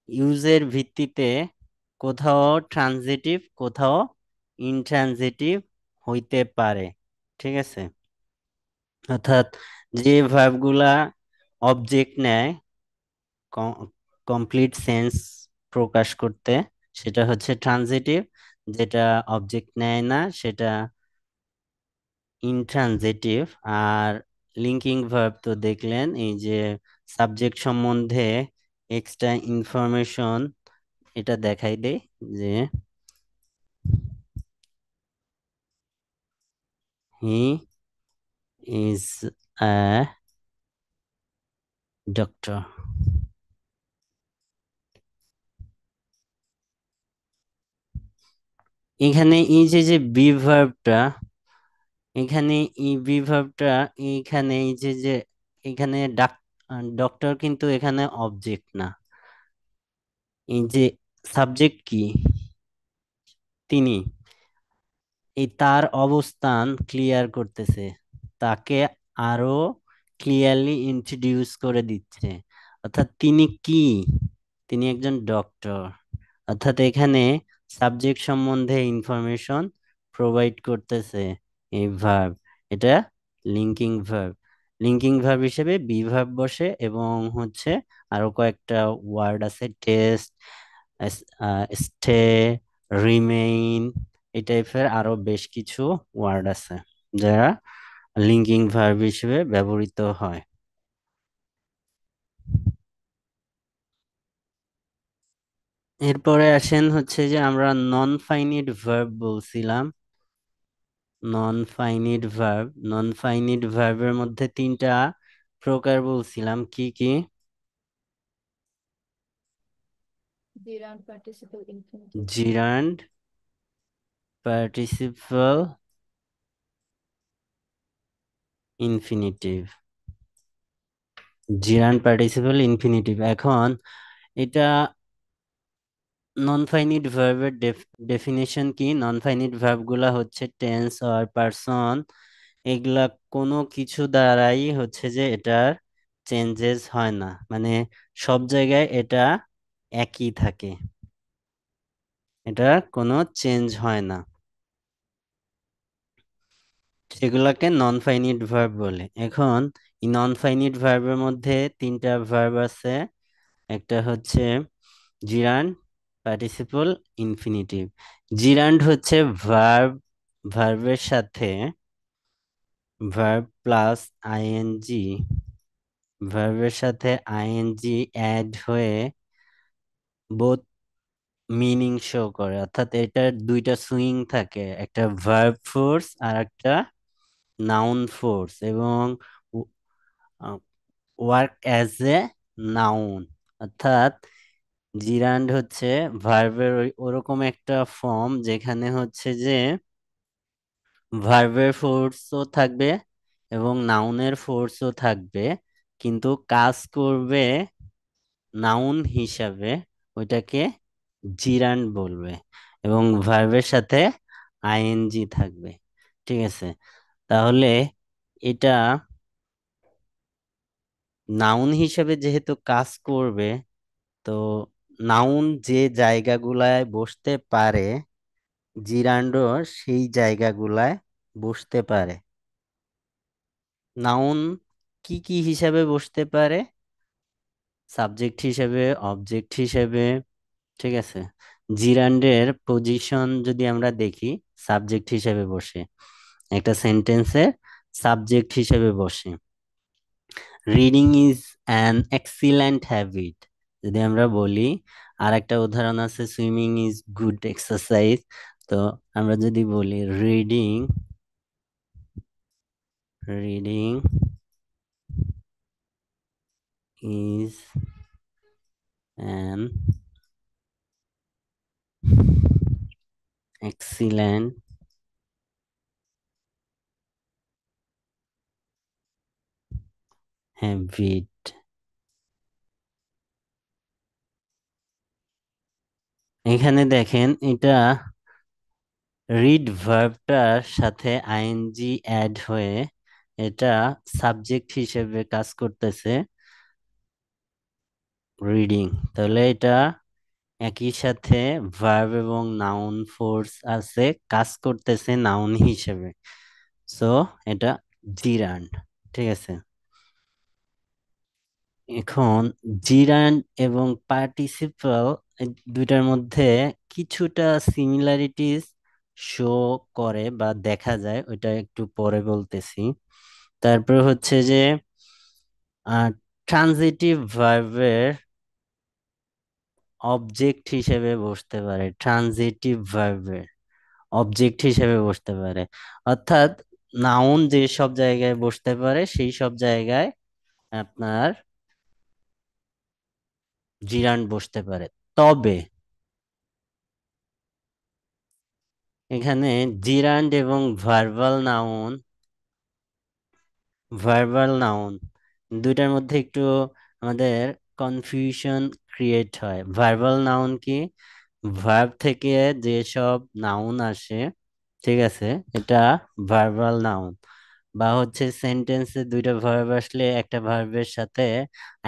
ইউজের ভিত্তিতে কোথাও ট্রানজিটিভ কোথাও ইনট্রানজিটিভ হইতে পারে, ঠিক আছে। অর্থাৎ যে ভার্বগুলা অবজেক্ট নেয় কমপ্লিট সেন্স প্রকাশ করতে, সেটা হচ্ছে ট্রানজিটিভ। যেটা অবজেক্ট নেয় না সেটা ইনট্রানজিটিভ। আর লিঙ্কিং ভার্ব তো দেখলেন, এই যে সাবজেক্ট সম্বন্ধে এক্সট্রা ইনফরমেশন এটা দেখাই দেয় যে হি ইজ আ ডক্টর। এখানে এই যে যে বি ভার্বটা, এখানে এই বি ভার্বটা, এখানে এই যে যে এখানে ডক্টর কিন্তু এখানে অবজেক্ট না। এই যে সাবজেক্ট কি, তিনি, এই তার অবস্থান ক্লিয়ার করতেছে, তাকে আরো ক্লিয়ারলি ইন্ট্রোডিউস করে দিচ্ছে। অর্থাৎ তিনি কি, তিনি একজন ডক্টর। অর্থাৎ এখানে সাবজেক্ট সম্বন্ধে ইনফরমেশন প্রোভাইড করতেছে এই ভার্ব। এটা লিঙ্কিং ভার্ব। লিঙ্কিং ভার্ব হিসেবে বি ভার্ব বসে, এবং হচ্ছে আরো কয়েকটা ওয়ার্ড আছে, টেস্ট, স্টে, রিমেইন, এই টাইপের আরো বেশ কিছু ওয়ার্ড আছে যারা লিঙ্কিং ভার্ব হিসেবে ব্যবহৃত হয়। এরপরে আসেন হচ্ছে যে আমরা নন ফাইনিট ভার্ব বলছিলাম। নন ফাইনিট ভার্বের মধ্যে তিনটা প্রকার বলছিলাম, কি কি? জিরান্ড, পার্টিসিপল, ইনফিনিটিভ। জিরান্ড, participle, infinitive. এখন এটা নন ফাইনিট ভার্বের ডেফিনেশন কি? নন ফাইনিট ভার্ব গুলা হচ্ছে টেন্স আর পারসন, এগুলা কোনো কিছু দ্বারাই হচ্ছে যে এটার চেঞ্জেস হয় না, মানে সব জায়গায় এটা একই থাকে, এটা কোনো চেঞ্জ হয় না, সেগুলাকে নন ফাইনিট ভার্ব বলে। এখন এই নন ফাইনিট ভার্বের মধ্যে তিনটা ভার্ব আছে, একটা হচ্ছে জিরান্ড, পার্টিসিপল, ইনফিনিটিভ। জিরান্ড হচ্ছে ভার্বের সাথে ভার্ব প্লাস আইএনজি ভার্বের সাথে আইএনজি অ্যাড হয়ে বোথ মিনিং শো করে, অর্থাৎ এটার দুইটা সুইং থাকে, একটা ভার্ব ফোর্স আর একটা নাউন ফোর্স, এবং ওয়ার্ক অ্যাজ এ নাউন, অর্থাৎ জিরান্ড হচ্ছে ভার্বের ওরকম একটা ফর্ম যেখানে হচ্ছে যে ভার্বের ফোর্সও থাকবে এবং নাউনের ফোর্সও থাকবে, কিন্তু কাজ করবে নাউন হিসাবে, ওইটাকে জিরান্ড বলবে, এবং ভার্বের সাথে আইএনজি থাকবে। ঠিক আছে, তাহলে এটা নাউন হিসেবে যেহেতু কাজ করবে, তো নাউন যে জায়গাগুলায় বসতে পারে জিরান্ডও সেই জায়গাগুলায় বসতে পারে। নাউন কি কি হিসাবে বসতে পারে? সাবজেক্ট হিসেবে, অবজেক্ট হিসেবে। ঠিক আছে, জিরান্ডের পজিশন যদি আমরা দেখি, সাবজেক্ট হিসেবে বসে, একটা সেন্টেন্সে সাবজেক্ট হিসেবে বসে। Reading is an excellent habit যদি আমরা বলি, আর একটা উদাহরণ আছে সুইমিং ইজ গুড এক্সারসাইজ। তো আমরা যদি বলি reading reading is an excellent habit. এখানে দেখেন, এটা রিড ভার্বটার সাথে আইএনজি অ্যাড হয়ে এটা সাবজেক্ট হিসেবে কাজ করতেছে রিডিং, তাহলে এটা একই সাথে ভার্ব এবং নাউন ফোর্স আছে, কাজ করতেছে নাউন হিসেবে, সো এটা জিরান্ড। ঠিক আছে, এখন জিরান্ড এবং পার্টিসিপল দুইটার মধ্যে কিছুটা সিমিলারিটিস শো করে বা দেখা যায়, ওইটা একটু পরে বলতেছি। তারপর হচ্ছে যে ট্রানজিটিভ ভার্বের অবজেক্ট হিসেবে বসতে পারে, ট্রানজিটিভ ভার্বের অবজেক্ট হিসেবে বসতে পারে, অর্থাৎ নাউন যে সব জায়গায় বসতে পারে সেই সব জায়গায় আপনার জিরান্ড বসতে পারে। তবে এখানে জিরান্ড এবং ভার্বাল নাউন দুইটার মধ্যে একটু আমাদের কনফিউশন ক্রিয়েট হয়। ভার্বাল নাউন কি? ভার্ব থেকে যেসব নাউন আসে, ঠিক আছে, এটা ভার্বাল নাউন। বা হচ্ছে সেন্টেন্সে দুইটা ভার্ব আসলে একটা ভার্বের সাথে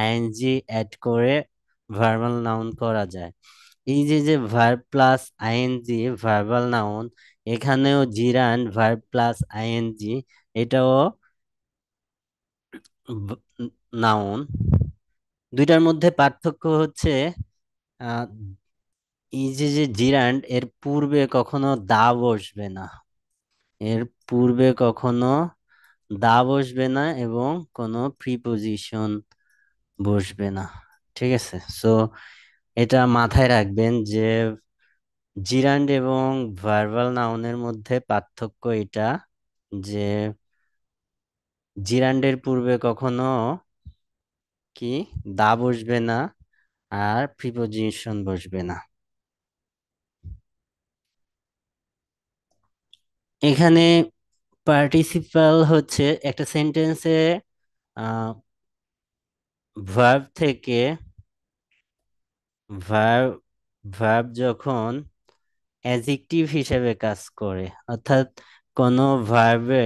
আইএনজি অ্যাড করে ভার্বাল নাউন করা যায়। এই যে যে verb plus ING verbal noun, এখানেও জিরান্ড ভার্ব প্লাস আইএনজি, এটাও নাউন। দুইটার মধ্যে পার্থক্য হচ্ছে আহ, এই যে যে জিরান্ড, এর পূর্বে কখনো দা বসবে না, এর পূর্বে কখনো দা বসবে না এবং কোনো প্রিপোজিশন বসবে না। ঠিক আছে, সো এটা মাথায় রাখবেন যে জিরান্ড এবং ভার্বাল নাউনের মধ্যে পার্থক্য এটা, যে জিরান্ডের পূর্বে কখনো কি দা বসবে না আর প্রিপোজিশন বসবে না। এখানে পার্টিসিপাল হচ্ছে একটা সেন্টেন্সে ভার্ব থেকে ভার্ব ভার্ব যখন অ্যাডজেক্টিভ হিসেবে কাজ করে, অর্থাৎ কোনো ভার্বে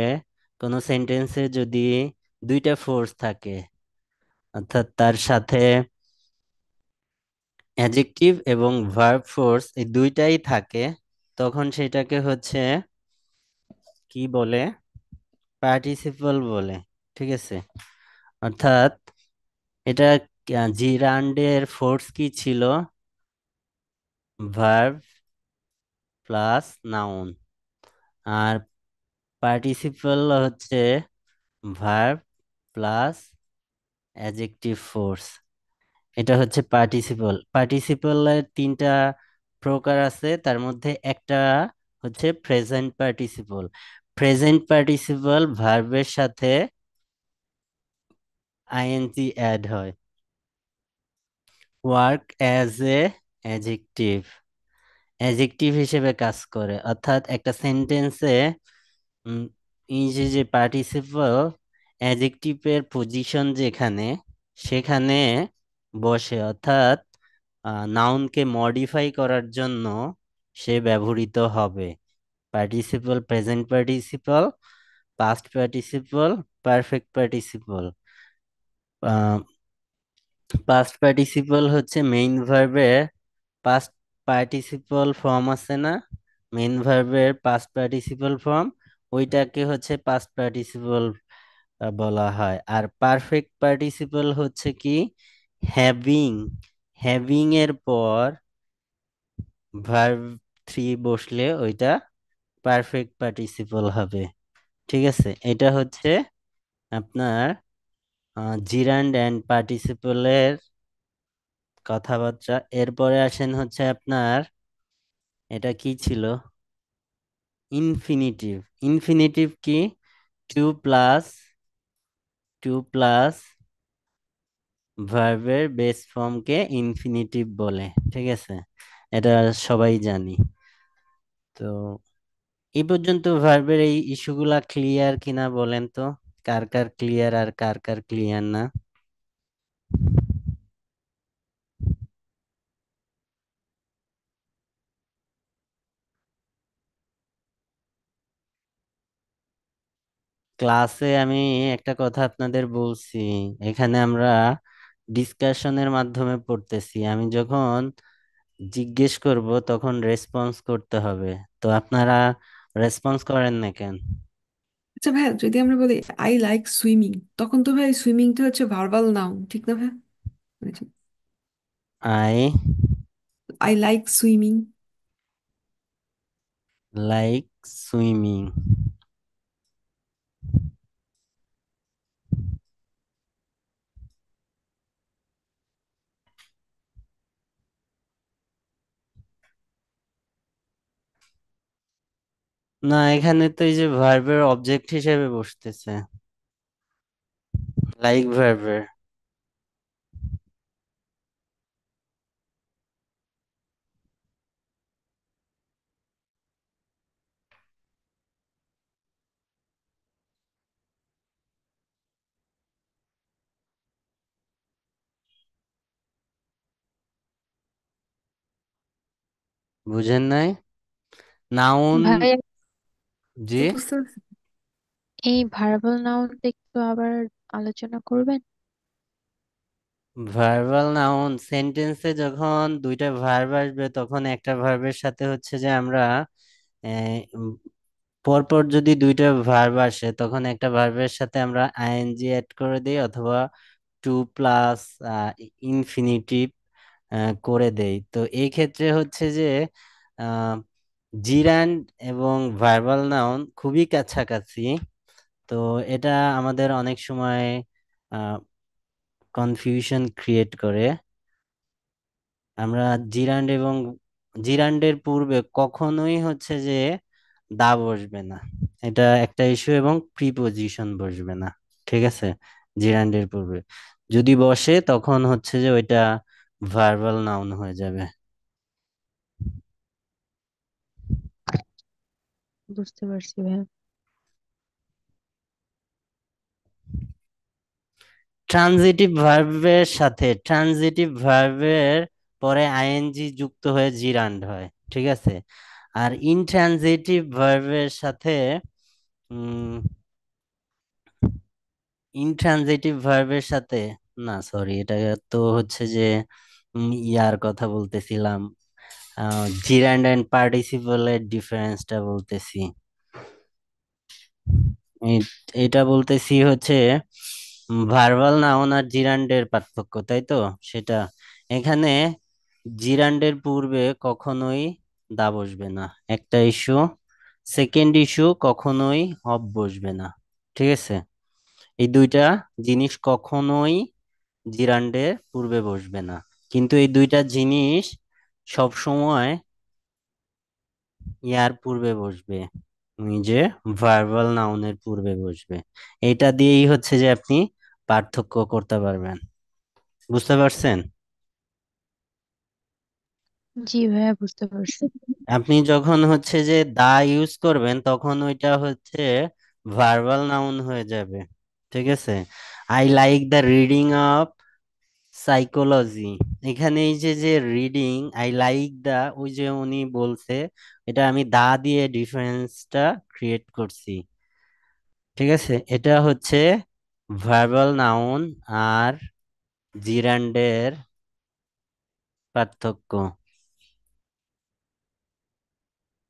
কোনো সেন্টেন্সে যদি দুইটা ফোর্স থাকে, অর্থাৎ তার সাথে অ্যাডজেক্টিভ এবং ভার্ব ফোর্স এই দুইটাই থাকে, তখন সেটাকে হচ্ছে কি বলে? পার্টিসিপল বলে। ঠিক আছে, অর্থাৎ এটা জিরান্ডের ফোর্স কি ছিল? ভার্ব প্লাস নাউন, আর পার্টিসিপল হচ্ছে ভার্ব প্লাস অ্যাডজেক্টিভ ফোর্স। এটা হচ্ছে পার্টিসিপল। পার্টিসিপলের তিনটা প্রকার আছে, তার মধ্যে একটা হচ্ছে প্রেজেন্ট পার্টিসিপল। প্রেজেন্ট পার্টিসিপল ভার্বের সাথে আইএনজি অ্যাড হয়। Work as a adjective, adjective হিসেবে কাজ করে, অর্থাৎ একটা সেন্টেন্সে এই যে যে পার্টিসিপল অ্যাডজেক্টিভের পজিশন যেখানে, সেখানে বসে, অর্থাৎ নাউনকে মডিফাই করার জন্য সে ব্যবহৃত হবে। Participle, present participle, past participle, perfect participle. Past participle হচ্ছে মেইন ভার্বের পাস্ট পার্টিসিপল ফর্ম আছে না, মেইন ভার্বের পাস্ট পার্টিসিপল ফর্ম, ওইটাকে হচ্ছে পাস্ট পার্টিসিপল বলা হয়। আর পারফেক্ট পার্টিসিপল হচ্ছে কি হ্যাভিং, হ্যাভিং এর পর ভার্ব থ্রি বসলে ওইটা পারফেক্ট পার্টিসিপল হবে। ঠিক আছে, এটা হচ্ছে আপনার জিরান্ড অ্যান্ড পার্টিসিপলের কথাবার্তা। এরপরে আসেন হচ্ছে আপনার, এটা কি ছিল, ইনফিনিটিভ। ইনফিনিটিভ কি, টু প্লাস ভার্বের বেস ফর্মকে ইনফিনিটিভ বলে। ঠিক আছে, এটা সবাই জানি। তো এই পর্যন্ত ভার্বের এই ইস্যুগুলা ক্লিয়ার কিনা বলেন তো, কার কার ক্লিয়ার আর কার কার ক্লিয়ার না? ক্লাসে আমি একটা কথা আপনাদের বলছি, এখানে আমরা ডিসকাশনের মাধ্যমে পড়তেছি। আমি যখন জিজ্ঞেস করব তখন রেসপন্স করতে হবে, তো আপনারা রেসপন্স করেন না কেন? আচ্ছা ভাইয়া, যদি আমরা বলি আই লাইক সুইমিং, তখন তো ভাই সুইমিংটা হচ্ছে ভার্বাল নাউন, ঠিক না ভাইয়া? I I like swimming. Like swimming. না, এখানে তো এই যে ভার্বের অবজেক্ট হিসেবে বসতেছে, লাইক ভার্বের। বুঝেন নাই? নাউন। ভাই, জি। তো বুঝতে পারছি। এই ভার্বাল নাউনটা একটু আবার আলোচনা করবেন? ভার্বাল নাউন সেন্টেন্সে যখন দুইটা ভার্ব আসবে, তখন একটা ভার্বের সাথে হচ্ছে যে আমরা পরপর যদি দুইটা ভার্ব আসে, তখন একটা ভার্বের সাথে আমরা আইএনজি অ্যাড করে দিই, অথবা টু প্লাস ইনফিনিটিভ করে দেই। তো এই ক্ষেত্রে হচ্ছে যে জিরান্ড এবং ভার্বাল নাউন খুবই কাছাকাছি। তো এটা আমাদের অনেক সময় কনফিউশন ক্রিয়েট করে। আমরা জিরান্ড এবং জিরান্ডের পূর্বে কখনোই হচ্ছে যে দা বসবে না, এটা একটা ইস্যু, এবং প্রিপোজিশন বসবে না। ঠিক আছে, জিরান্ডের পূর্বে যদি বসে তখন হচ্ছে যে ওইটা ভার্বাল নাউন হয়ে যাবে। বুঝতে পারছি ভাইয়া। ট্রানজিটিভ ভার্বের পরে আইএনজি যুক্ত হয়ে জিরান্ড হয়। ঠিক আছে, আর ইনট্রানজিটিভ ভার্বের সাথে ইনট্রানজিটিভ ভার্বের সাথে, না সরি, এটা তো হচ্ছে যে ইয়ার কথা বলতেছিলাম, জিরান্ড এন্ড পার্টিসিপলের ডিফারেন্সটা বলতেছি। এই- এটা বলতেছি হচ্ছে ভার্বাল নাউন আর জিরান্ডের পার্থক্য, তাই তো? সেটা এখানে জিরান্ডের পূর্বে কখনোই দা বসবে না, একটা ইস্যু। সেকেন্ড ইস্যু, কখনোই অব বসবে না। ঠিক আছে, এই দুইটা জিনিস কখনোই জিরান্ডে পূর্বে বসবে না। কিন্তু এই দুইটা জিনিস সব সময় ইয়ার পূর্বে বসবে, ওই যে ভার্বাল নাউনের পূর্বে বসবে। এটা দিয়েই হচ্ছে যে আপনি পার্থক্য করতে পারবেন। বুঝতে পারছেন? জি ভাইয়া, বুঝতে পারছি। আপনি যখন হচ্ছে যে দা ইউজ করবেন তখন ওইটা হচ্ছে ভার্বাল নাউন হয়ে যাবে। ঠিক আছে? I like the reading of psychology. এখানে এই যে যে রিডিং, আই লাইক দা, ওই যে উনি বলছে, এটা আমি দা দিয়ে ডিফারেন্সটা ক্রিয়েট করছি। ঠিক আছে? এটা হচ্ছে ভার্বাল নাউন আর জিরান্ডের পার্থক্য।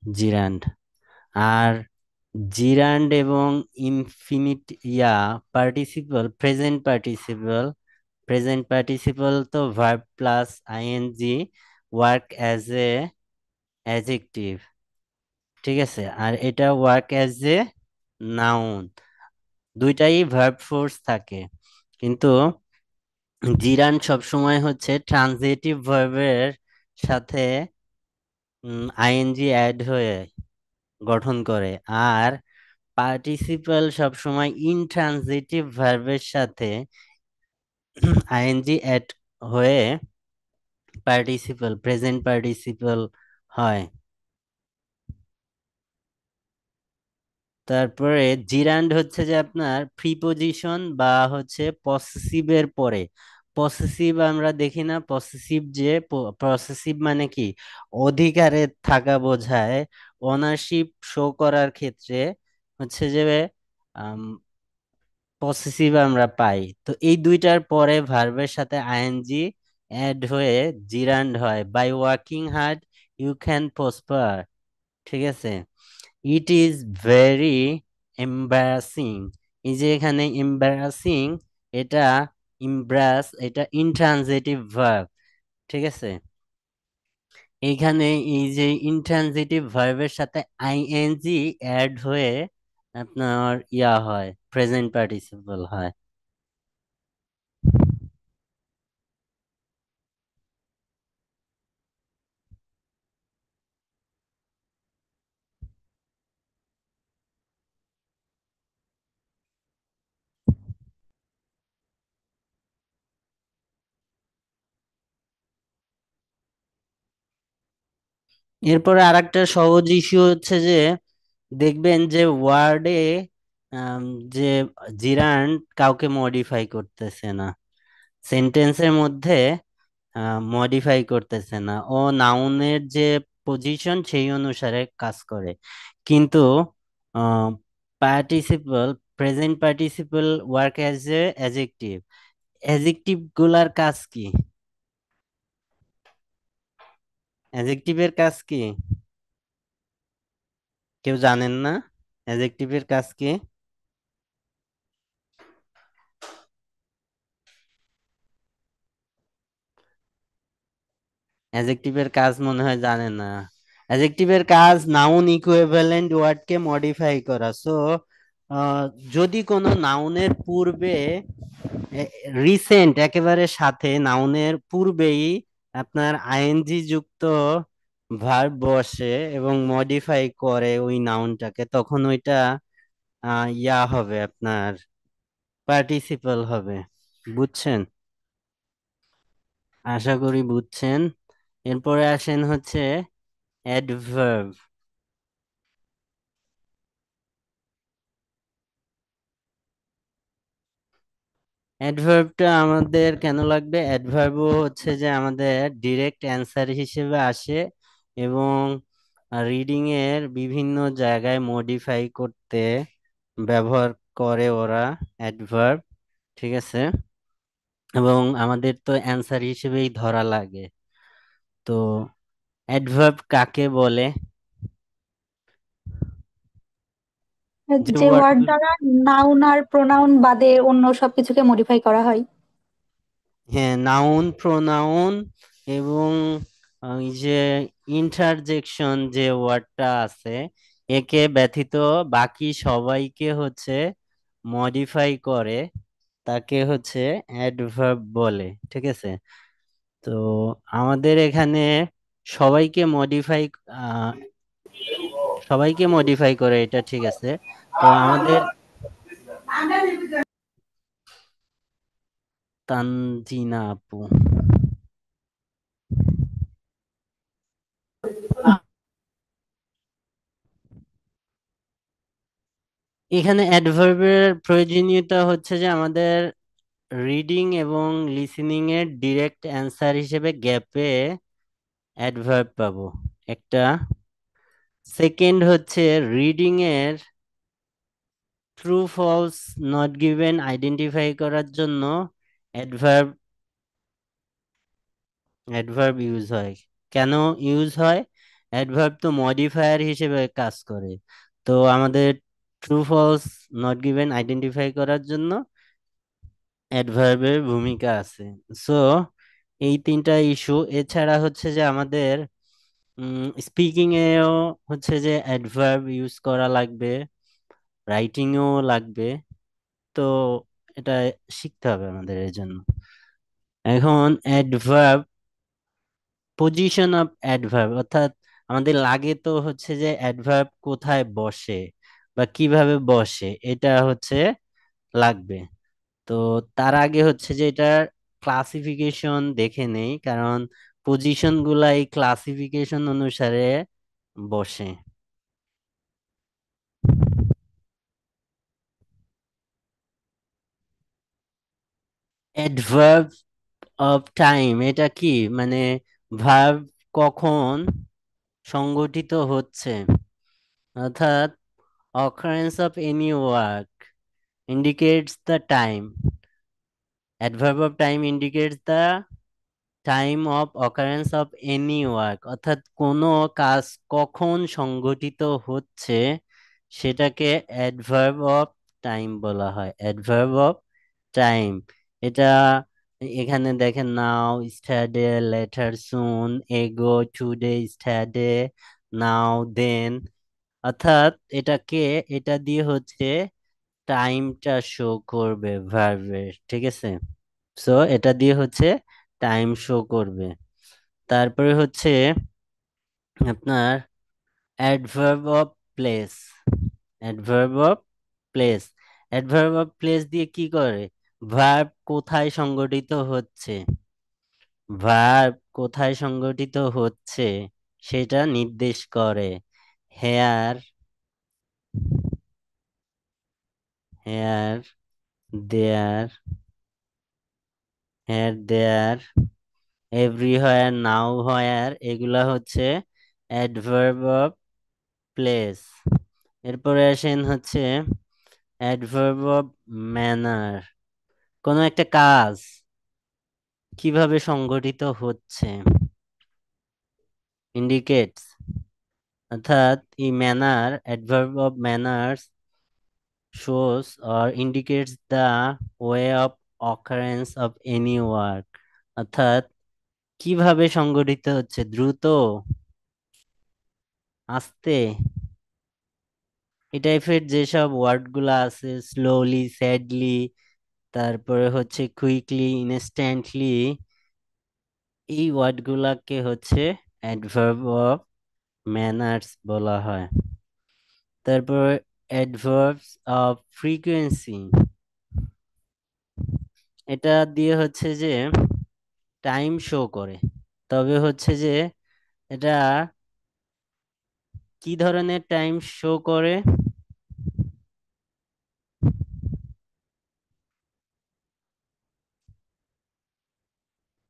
জিরান্ড আর জিরান্ড এবং ইনফিনিট ইয়া পার্টিসিপল, প্রেজেন্ট পার্টিসিপল তো verb plus ING work as a adjective. ঠিক আছে? আর এটা ওয়ার্ক অ্যাজ এ নাউন। দুইটাই ভার্ব ফোর্স থাকে, কিন্তু জিরান্ড সবসময় হচ্ছে ট্রানজিটিভ ভার্বের সাথে আইএনজি অ্যাড হয়ে গঠন করে, আর পার্টিসিপল সবসময় ইনট্রানজিটিভ ভার্বের সাথে আইএনজি অ্যাড হয়ে প্রেজেন্ট পার্টিসিপল হয়। তারপরে জিরান্ড হচ্ছে যে আপনার প্রিপোজিশন বা হচ্ছে পসেসিভের পরে। পসেসিভ আমরা দেখি না, পসেসিভ যে পসেসিভ মানে কি, অধিকারে থাকা বোঝায়, ওনারশিপ শো করার ক্ষেত্রে হচ্ছে যে পসেসিভ আমরা পাই। তো এই দুইটার পরে ভার্বের সাথে আইএনজি অ্যাড হয়ে জিরান্ড হয়। By working hard you can prosper. ঠিক আছে? It is very embarrassing. এই যে এখানে এম্বারাসিং, এটা এটা ইনট্রানজিটিভ ভার্ব। ঠিক আছে? এইখানে এই যে ইনট্রানজিটিভ ভার্বের সাথে আইএনজি অ্যাড হয়ে আপনার ইয়া হয়, প্রেজেন্ট পার্টিসিপল হয়। এরপরে আরেকটা সহজ ইস্যু হচ্ছে যে দেখবেন যে ওয়ার্ডে যে জিরান্ড কাউকে মডিফাই করতেছে না, সেন্টেন্সের মধ্যে মডিফাই করতেছে না, ও নাউনের যে পজিশন সেই অনুসারে কাজ করে। কিন্তু participle, present participle work as a adjective. Adjective গুলার কাজ কি? অ্যাডজেক্টিভের কাজ কি কেউ জানেন না? অ্যাডজেক্টিভের কাজ কি? অ্যাডজেক্টিভের কাজ মনে হয় জানেন না। অ্যাডজেক্টিভের কাজ নাউন ইকুইভ্যালেন্ট ওয়ার্ডকে মডিফাই করা। সো যদি কোনো নাউনের পূর্বে, রিসেন্ট একেবারে সাথে নাউনের পূর্বেই আপনার আইএনজি যুক্ত ভার্ব বসে এবং মডিফাই করে ওই নাউনটাকে, তখন ওইটা ইয়া হবে, আপনার পার্টিসিপল হবে। বুঝছেন? আশা করি বুঝছেন। এরপরে আসেন হচ্ছে অ্যাডভার্ব। অ্যাডভার্বটা আমাদের কেন লাগবে? অ্যাডভার্বও হচ্ছে যে আমাদের ডিরেক্ট অ্যান্সার হিসেবে আসে এবং রিডিং এর বিভিন্ন জায়গায় মডিফাই করতে ব্যবহার করে ওরা অ্যাডভার্ব। ঠিক আছে? এবং আমাদের তো অ্যান্সার হিসেবেই ধরা লাগে। তো অ্যাডভার্ব কাকে বলে? যে যে ওয়ার্ড ওয়ার্ডগুলো, দ্বারা নাউন আর প্রোনাউন বাদে অন্য সবকিছুকে মডিফাই করা হয়। হ্যাঁ, নাউন, প্রোনাউন এবং এই যে ইন্টারজেকশন যে ওয়ার্ডটা আছে, একে ব্যতীত বাকি সবাইকে হচ্ছে মডিফাই করে তাকে হচ্ছে অ্যাডভার্ব বলে। ঠিক আছে, তো আমাদের এখানে সবাইকে মডিফাই সবাইকে মডিফাই করে, এটা ঠিক আছে। তো আমাদের তানজিনা আপু, এখানে অ্যাডভার্বের প্রয়োজনীয়তা হচ্ছে যে আমাদের রিডিং এবং লিসেনিং এর ডিরেক্ট অ্যান্সার হিসেবে গ্যাপে অ্যাডভার্ব পাবো একটা। সেকেন্ড হচ্ছে রিডিং এর true false not given identify করার জন্য অ্যাডভার্ব অ্যাডভার্ব ইউজ হয়। কেন ইউজ হয়? অ্যাডভার্ব তো মডিফায়ার হিসেবে কাজ করে। তো আমাদের true false not given identify করার জন্য অ্যাডভার্বের ভূমিকা আছে। সো এই তিনটা ইস্যু, এছাড়া হচ্ছে যে আমাদের স্পিকিং এও হচ্ছে যে অ্যাডভার্ব ইউজ করা লাগবে, রাইটিংও লাগবে। তো এটা শিখতে হবে আমাদের এর জন্য। এখন অ্যাডভার্ব, পজিশন অফ অ্যাডভার্ব, অর্থাৎ আমাদের লাগে তো হচ্ছে যে অ্যাডভার্ব কোথায় বসে বা কিভাবে বসে, এটা হচ্ছে লাগবে। তো তার আগে হচ্ছে যে এটার ক্লাসিফিকেশন দেখে নেই, কারণ পজিশন গুলা এই ক্লাসিফিকেশন অনুসারে বসে। অ্যাডভার্ব অফ টাইম এটা কি, মানে ভার্ব কখন সংগঠিত হচ্ছে, অর্থাৎ occurrence of any work indicates the time. Adverb of time indicates the time of occurrence of any work, অর্থাৎ কোনো কাজ কখন সংঘটিত হচ্ছে সেটাকে অ্যাডভার্ব অফ টাইম বলা হয়। অ্যাডভার্ব অফ টাইম এটা এখানে দেখেন, নাও, স্টাডে, লেটার, সুন, এগো, টুডে, স্টাডে, নাও, দেন, অর্থাৎ এটাকে, এটা দিয়ে হচ্ছে টাইমটা শো করবে ভার্বের। ঠিক আছে, সো এটা দিয়ে হচ্ছে টাইম শো করবে। তারপরে হচ্ছে আপনার adverb of place. Adverb of place, adverb of place দিয়ে কি করে, ভার্ব কোথায় সংগঠিত হচ্ছে, ভার্ব কোথায় সংগঠিত হচ্ছে সেটা নির্দেশ করে। হেয়ার, হেয়ার, দেয়ার, হেয়ার, দেয়ার, এভরিহোয়ার, নাও, হোয়ার, এগুলা হচ্ছে অ্যাডভার্ব অফ প্লেস। এরপরে আসেন হচ্ছে অ্যাডভার্ব অফ ম্যানার, কোনো একটা কাজ কিভাবে সংগঠিত হচ্ছে, ইন্ডিকেটস, অর্থাৎ এই manner, adverb of manners shows or indicates the way of occurrence of any work, অর্থাৎ কিভাবে সংগঠিত হচ্ছে, দ্রুত, আস্তে, এই টাইপের যেসব ওয়ার্ড গুলা আছে, স্লোলি, স্যাডলি, তারপরে হচ্ছে কুইকলি, ইনস্ট্যান্টলি, এই ওয়ার্ড গুলাকে হচ্ছে অ্যাডভার্ব অফ ম্যানার্স বলা হয়। তারপর অ্যাডভার্বস অফ ফ্রিকোয়েন্সি, এটা দিয়ে হচ্ছে যে টাইম শো করে, তবে হচ্ছে যে এটা কি ধরনের টাইম শো করে,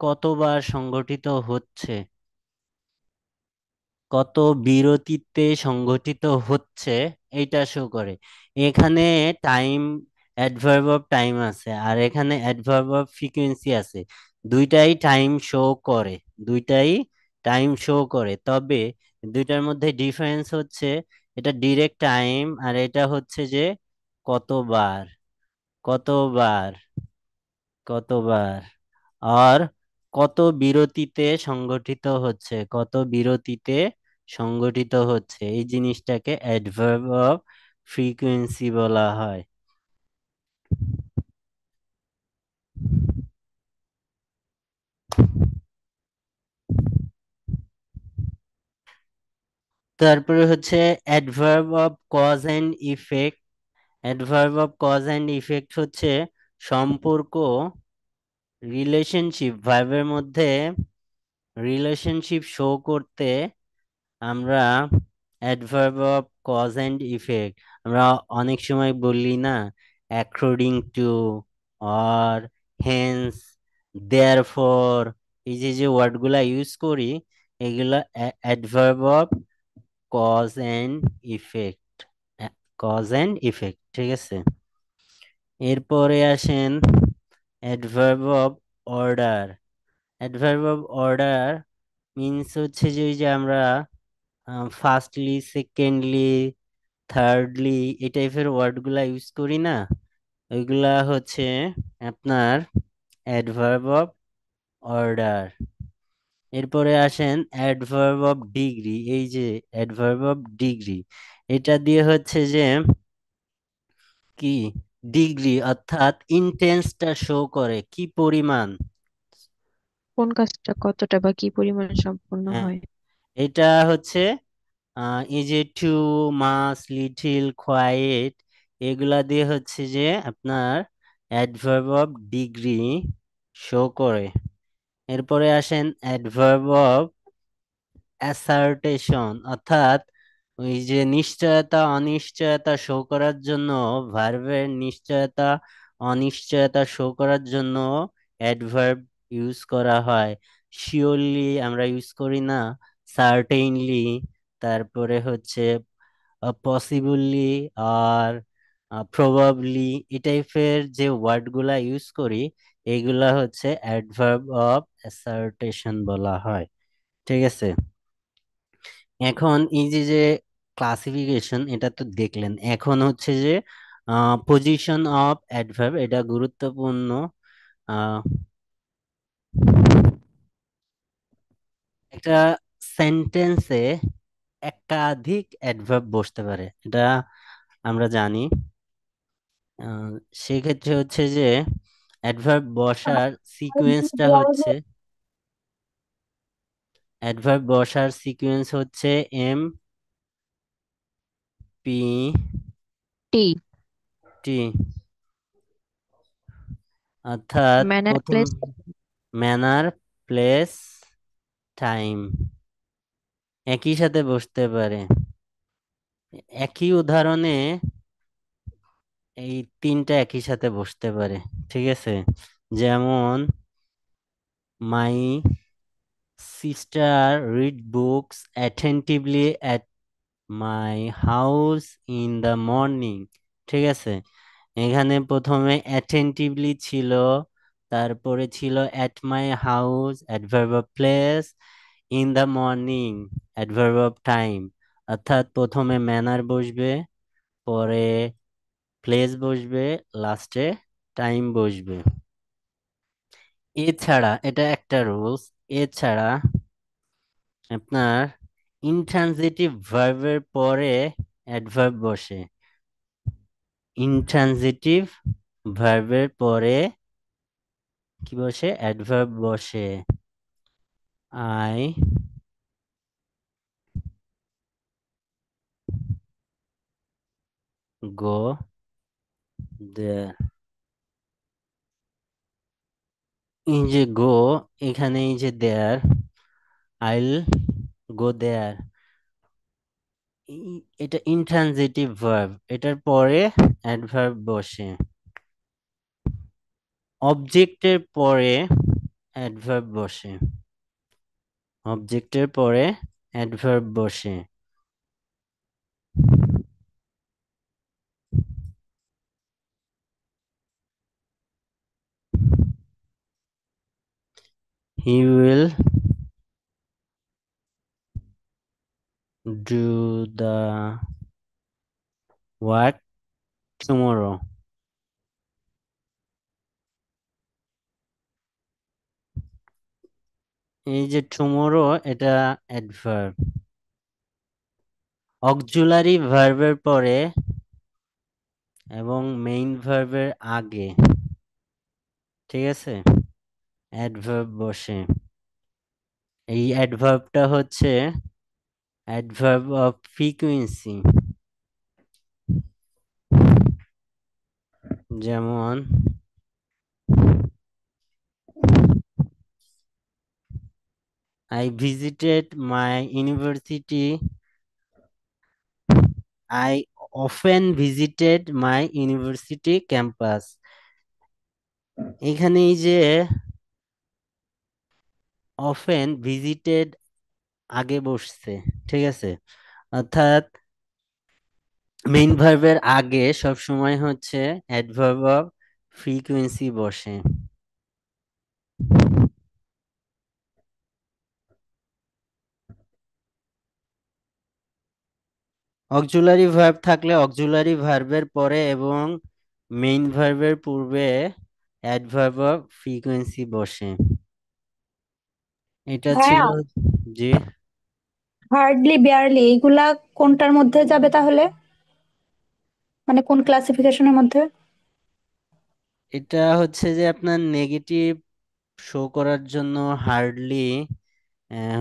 কতবার সংগঠিত হচ্ছে, কত বিরতিতে সংগঠিত হচ্ছে, এইটা শো করে। এখানে টাইম, অ্যাডভার্ব অফ টাইম আছে, আর এখানে অ্যাডভার্ব অফ ফ্রিকোয়েন্সি আছে। দুইটাই টাইম শো করে, দুইটাই টাইম শো করে, তবে দুইটার মধ্যে ডিফারেন্স হচ্ছে এটা ডিরেক্ট টাইম, আর এটা হচ্ছে যে কতবার, কতবার, কতবার, আর কত বিরতিতে সংগঠিত হচ্ছে, কত বিরতিতে সংগঠিত হচ্ছে, এই জিনিসটাকে অ্যাডভার্ব অফ ফ্রিকোয়েন্সি বলা হয়। তারপরে হচ্ছে adverb of cause and effect. Adverb of cause and effect হচ্ছে সম্পর্ক, রিলেশনশিপ, ভার্বের মধ্যে রিলেশনশিপ শো করতে আমরা adverb of cause and effect আমরা অনেক সময় বলি না, according to, or, hence, therefore, এই যে যে ওয়ার্ডগুলা ইউজ করি এগুলা adverb of cause and effect. Cause and effect, ঠিক আছে। এরপরে আসেন adverb of order. Adverb of order means হচ্ছে যে ওই যে আমরা ফার্স্টলি, সেকেন্ডলি, থার্ডলি এই টাইপের ওয়ার্ডগুলা ইউজ করি না, ওইগুলা হচ্ছে আপনার অ্যাডভার্ব অফ অর্ডার। এরপরে আসেন অ্যাডভার্ব অফ ডিগ্রি। এই যে অ্যাডভার্ব অফ ডিগ্রি, এটা দিয়ে হচ্ছে যে কি, ডিগ্রি অর্থাৎ ইন্টেন্সটা শো করে, কি পরিমাণ। কোন কাজটা কতটা বা কি পরিমাণ সম্পূর্ণ হ্যাঁ, হয়। এটা হচ্ছে এই যে টু, মাস, লিটিল, কোয়াইট, এগুলা দিয়ে হচ্ছে যে আপনার অ্যাডভার্ব অফ ডিগ্রি শো করে। এরপরে আসেন অ্যাডভার্ব অফ অ্যাসার্টেশন, অর্থাৎ ওই যে নিশ্চয়তা অনিশ্চয়তা শো করার জন্য, ভার্বের নিশ্চয়তা অনিশ্চয়তা শো করার জন্য অ্যাডভার্ব ইউজ করা হয়। শিওরলি আমরা ইউজ করি না, সার্টেইনলি, তারপরে হচ্ছে পসিবলি আর প্রবাবলি, এই টাইপের যে ওয়ার্ডগুলা ইউজ করি এগুলা হচ্ছে অ্যাডভার্ব অফ অ্যাসার্টেশন বলা হয়, ঠিক আছে। এখন এই যে যে ক্লাসিফিকেশন এটা তো দেখলেন, এখন হচ্ছে যে পজিশন অফ অ্যাডভার্ব, এটা গুরুত্বপূর্ণ। আহ, একটা সেন্টেন্সে একাধিক অ্যাডভার্ব বসতে পারে, এটা আমরা জানি। আহ, সেক্ষেত্রে হচ্ছে যে অ্যাডভার্ব বসার সিকোয়েন্সটা হচ্ছে, অ্যাডভার্ব বসার সিকোয়েন্স হচ্ছে এম পি টি, টি, অর্থাৎ ম্যানার, প্রথম প্লেস। ম্যানার, প্লেস, টাইম একই সাথে বসতে পারে। একই উদাহরণে এই তিনটা একই সাথে বসতে পারে, ঠিক আছে। যেমন my sister read books attentively at my house in the morning, ঠিক আছে। এখানে প্রথমে অ্যাটেন্টিভলি ছিল, তারপরে ছিল at my house, adverb of place, in the morning, adverb of time, অর্থাৎ প্রথমে ম্যানার বসবে, পরে প্লেস বসবে, লাস্টে টাইম বসবে। এছাড়া এটা একটা রুলস, এছাড়া আপনার ইনট্রানজিটিভ ভার্বের পরে অ্যাডভার্ব বসে। ইনট্রানজিটিভ ভার্বের পরে কি বসে, অ্যাডভার্ব বসে। আই গো দেয়ার, এই যে গো, এখানে এই যে দেয়ার, আইল গো দেয়ার, এটা ইনট্রানজিটিভ ভার্ব, এটার পরে অ্যাডভার্ব বসে। অবজেক্টের পরে অ্যাডভার্ব বসে, অবজেক্টের পরে অ্যাডভার্ব বসে। He will do the work tomorrow. এই যে টুমোরো, এটা অ্যাডভার্ব। অক্সিলারি ভার্বের পরে এবং মেইন ভার্বের আগে, ঠিক আছে, অ্যাডভার্ব বসে। এই অ্যাডভার্বটা হচ্ছে অ্যাডভার্ব অফ ফ্রিকুয়েন্সি, যেমন I visited my university. I often visited my university campus. এখানে এই যে often visited আগে বসছে, ঠিক আছে, অর্থাৎ মেইন ভার্বের আগে সব সময় হচ্ছে অ্যাডভার্ব অফ ফ্রিকোয়েন্সি বসে। অক্সিলারি ভার্ব থাকলে অক্সিলারি ভার্বের পরে এবং মেইন ভার্বের পূর্বে অ্যাডভার্ব অফ ফ্রিকোয়েন্সি বসে। এটা ছিল, ভাইয়া, জি। হার্ডলি বেয়ারলি এগুলা কোনটার মধ্যে যাবে তাহলে? মানে কোন ক্লাসিফিকেশনের মধ্যে? এটা হচ্ছে যে আপনার নেগেটিভ শো করার জন্য হার্ডলি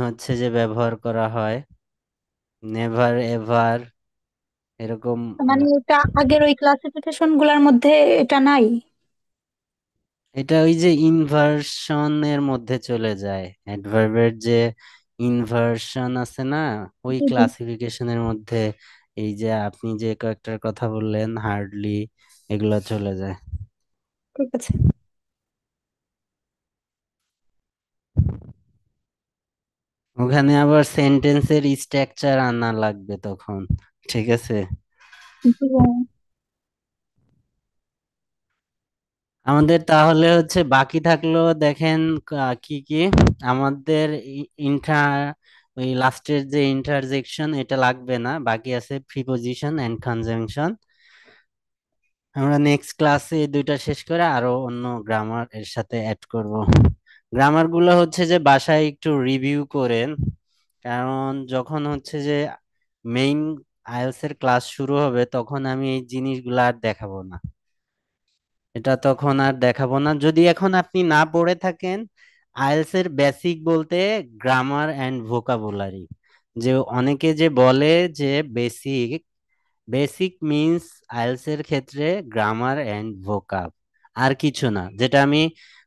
হচ্ছে যে ব্যবহার করা হয়, নেভার এভার এরকম। মানে এটা আগের ওই ক্লাসিফিকেশন গুলার মধ্যে এটা নাই? এটা ওই যে ইনভার্সনের মধ্যে চলে যায়, অ্যাডভার্বের যে ইনভার্সন আছে না, ওই জি জি, ক্লাসিফিকেশনের মধ্যে এই যে আপনি যে কয়েকটার কথা বললেন হার্ডলি, এগুলো চলে যায়। ঠিক আছে। ওখানে আবার সেন্টেন্সের স্ট্রাকচার আনা লাগবে তখন, ঠিক আছে। জি ভাইয়া। আমাদের তাহলে হচ্ছে বাকি থাকলো, দেখেন কি কি আমাদের ইন্ট্রা, ওই লাস্টের যে ইন্টারজেকশন এটা লাগবে না, বাকি আছে প্রিপোজিশন এন্ড কনজাংশন। আমরা নেক্সট ক্লাসে এই দুইটা শেষ করে আরো অন্য গ্রামার এর সাথে অ্যাড করব। গ্রামার গুলো হচ্ছে যে বাসায় একটু রিভিউ করেন, কারণ যখন হচ্ছে যে মেইন আইএলটিএস এর ক্লাস শুরু হবে তখন আমি এই জিনিসগুলো আর দেখাবো না, এটা তখন আর দেখাবো না। যদি এখন আপনি না পড়ে থাকেন, আইএলটিএস এর বেসিক বলতে গ্রামার এন্ড ভোকাবুলারি, যে অনেকে যে বলে যে বেসিক, বেসিক মিন্স আইএলটিএস এর ক্ষেত্রে গ্রামার এন্ড ভোকাব, আর কিছু না। যেটা আমি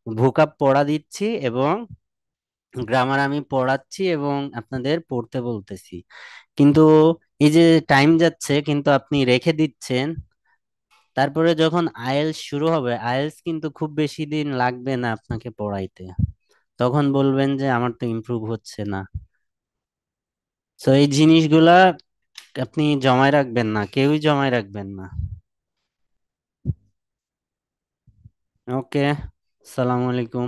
ভোকাব পড়া দিচ্ছি এবং গ্রামার আমি পড়াচ্ছি এবং আপনাদের পড়তে বলতেছি, কিন্তু এই যে টাইম যাচ্ছে কিন্তু আপনি রেখে দিচ্ছেন, তারপরে যখন আইএলটিএস শুরু হবে, আইএলটিএস কিন্তু খুব বেশি দিন লাগবে না আপনাকে পড়াইতে, তখন বলবেন যে আমার তো ইমপ্রুভ হচ্ছে না। তো এই জিনিসগুলা আপনি জমায় রাখবেন না, কেউই জমায় রাখবেন না। ওকে, আসসালামু আলাইকুম।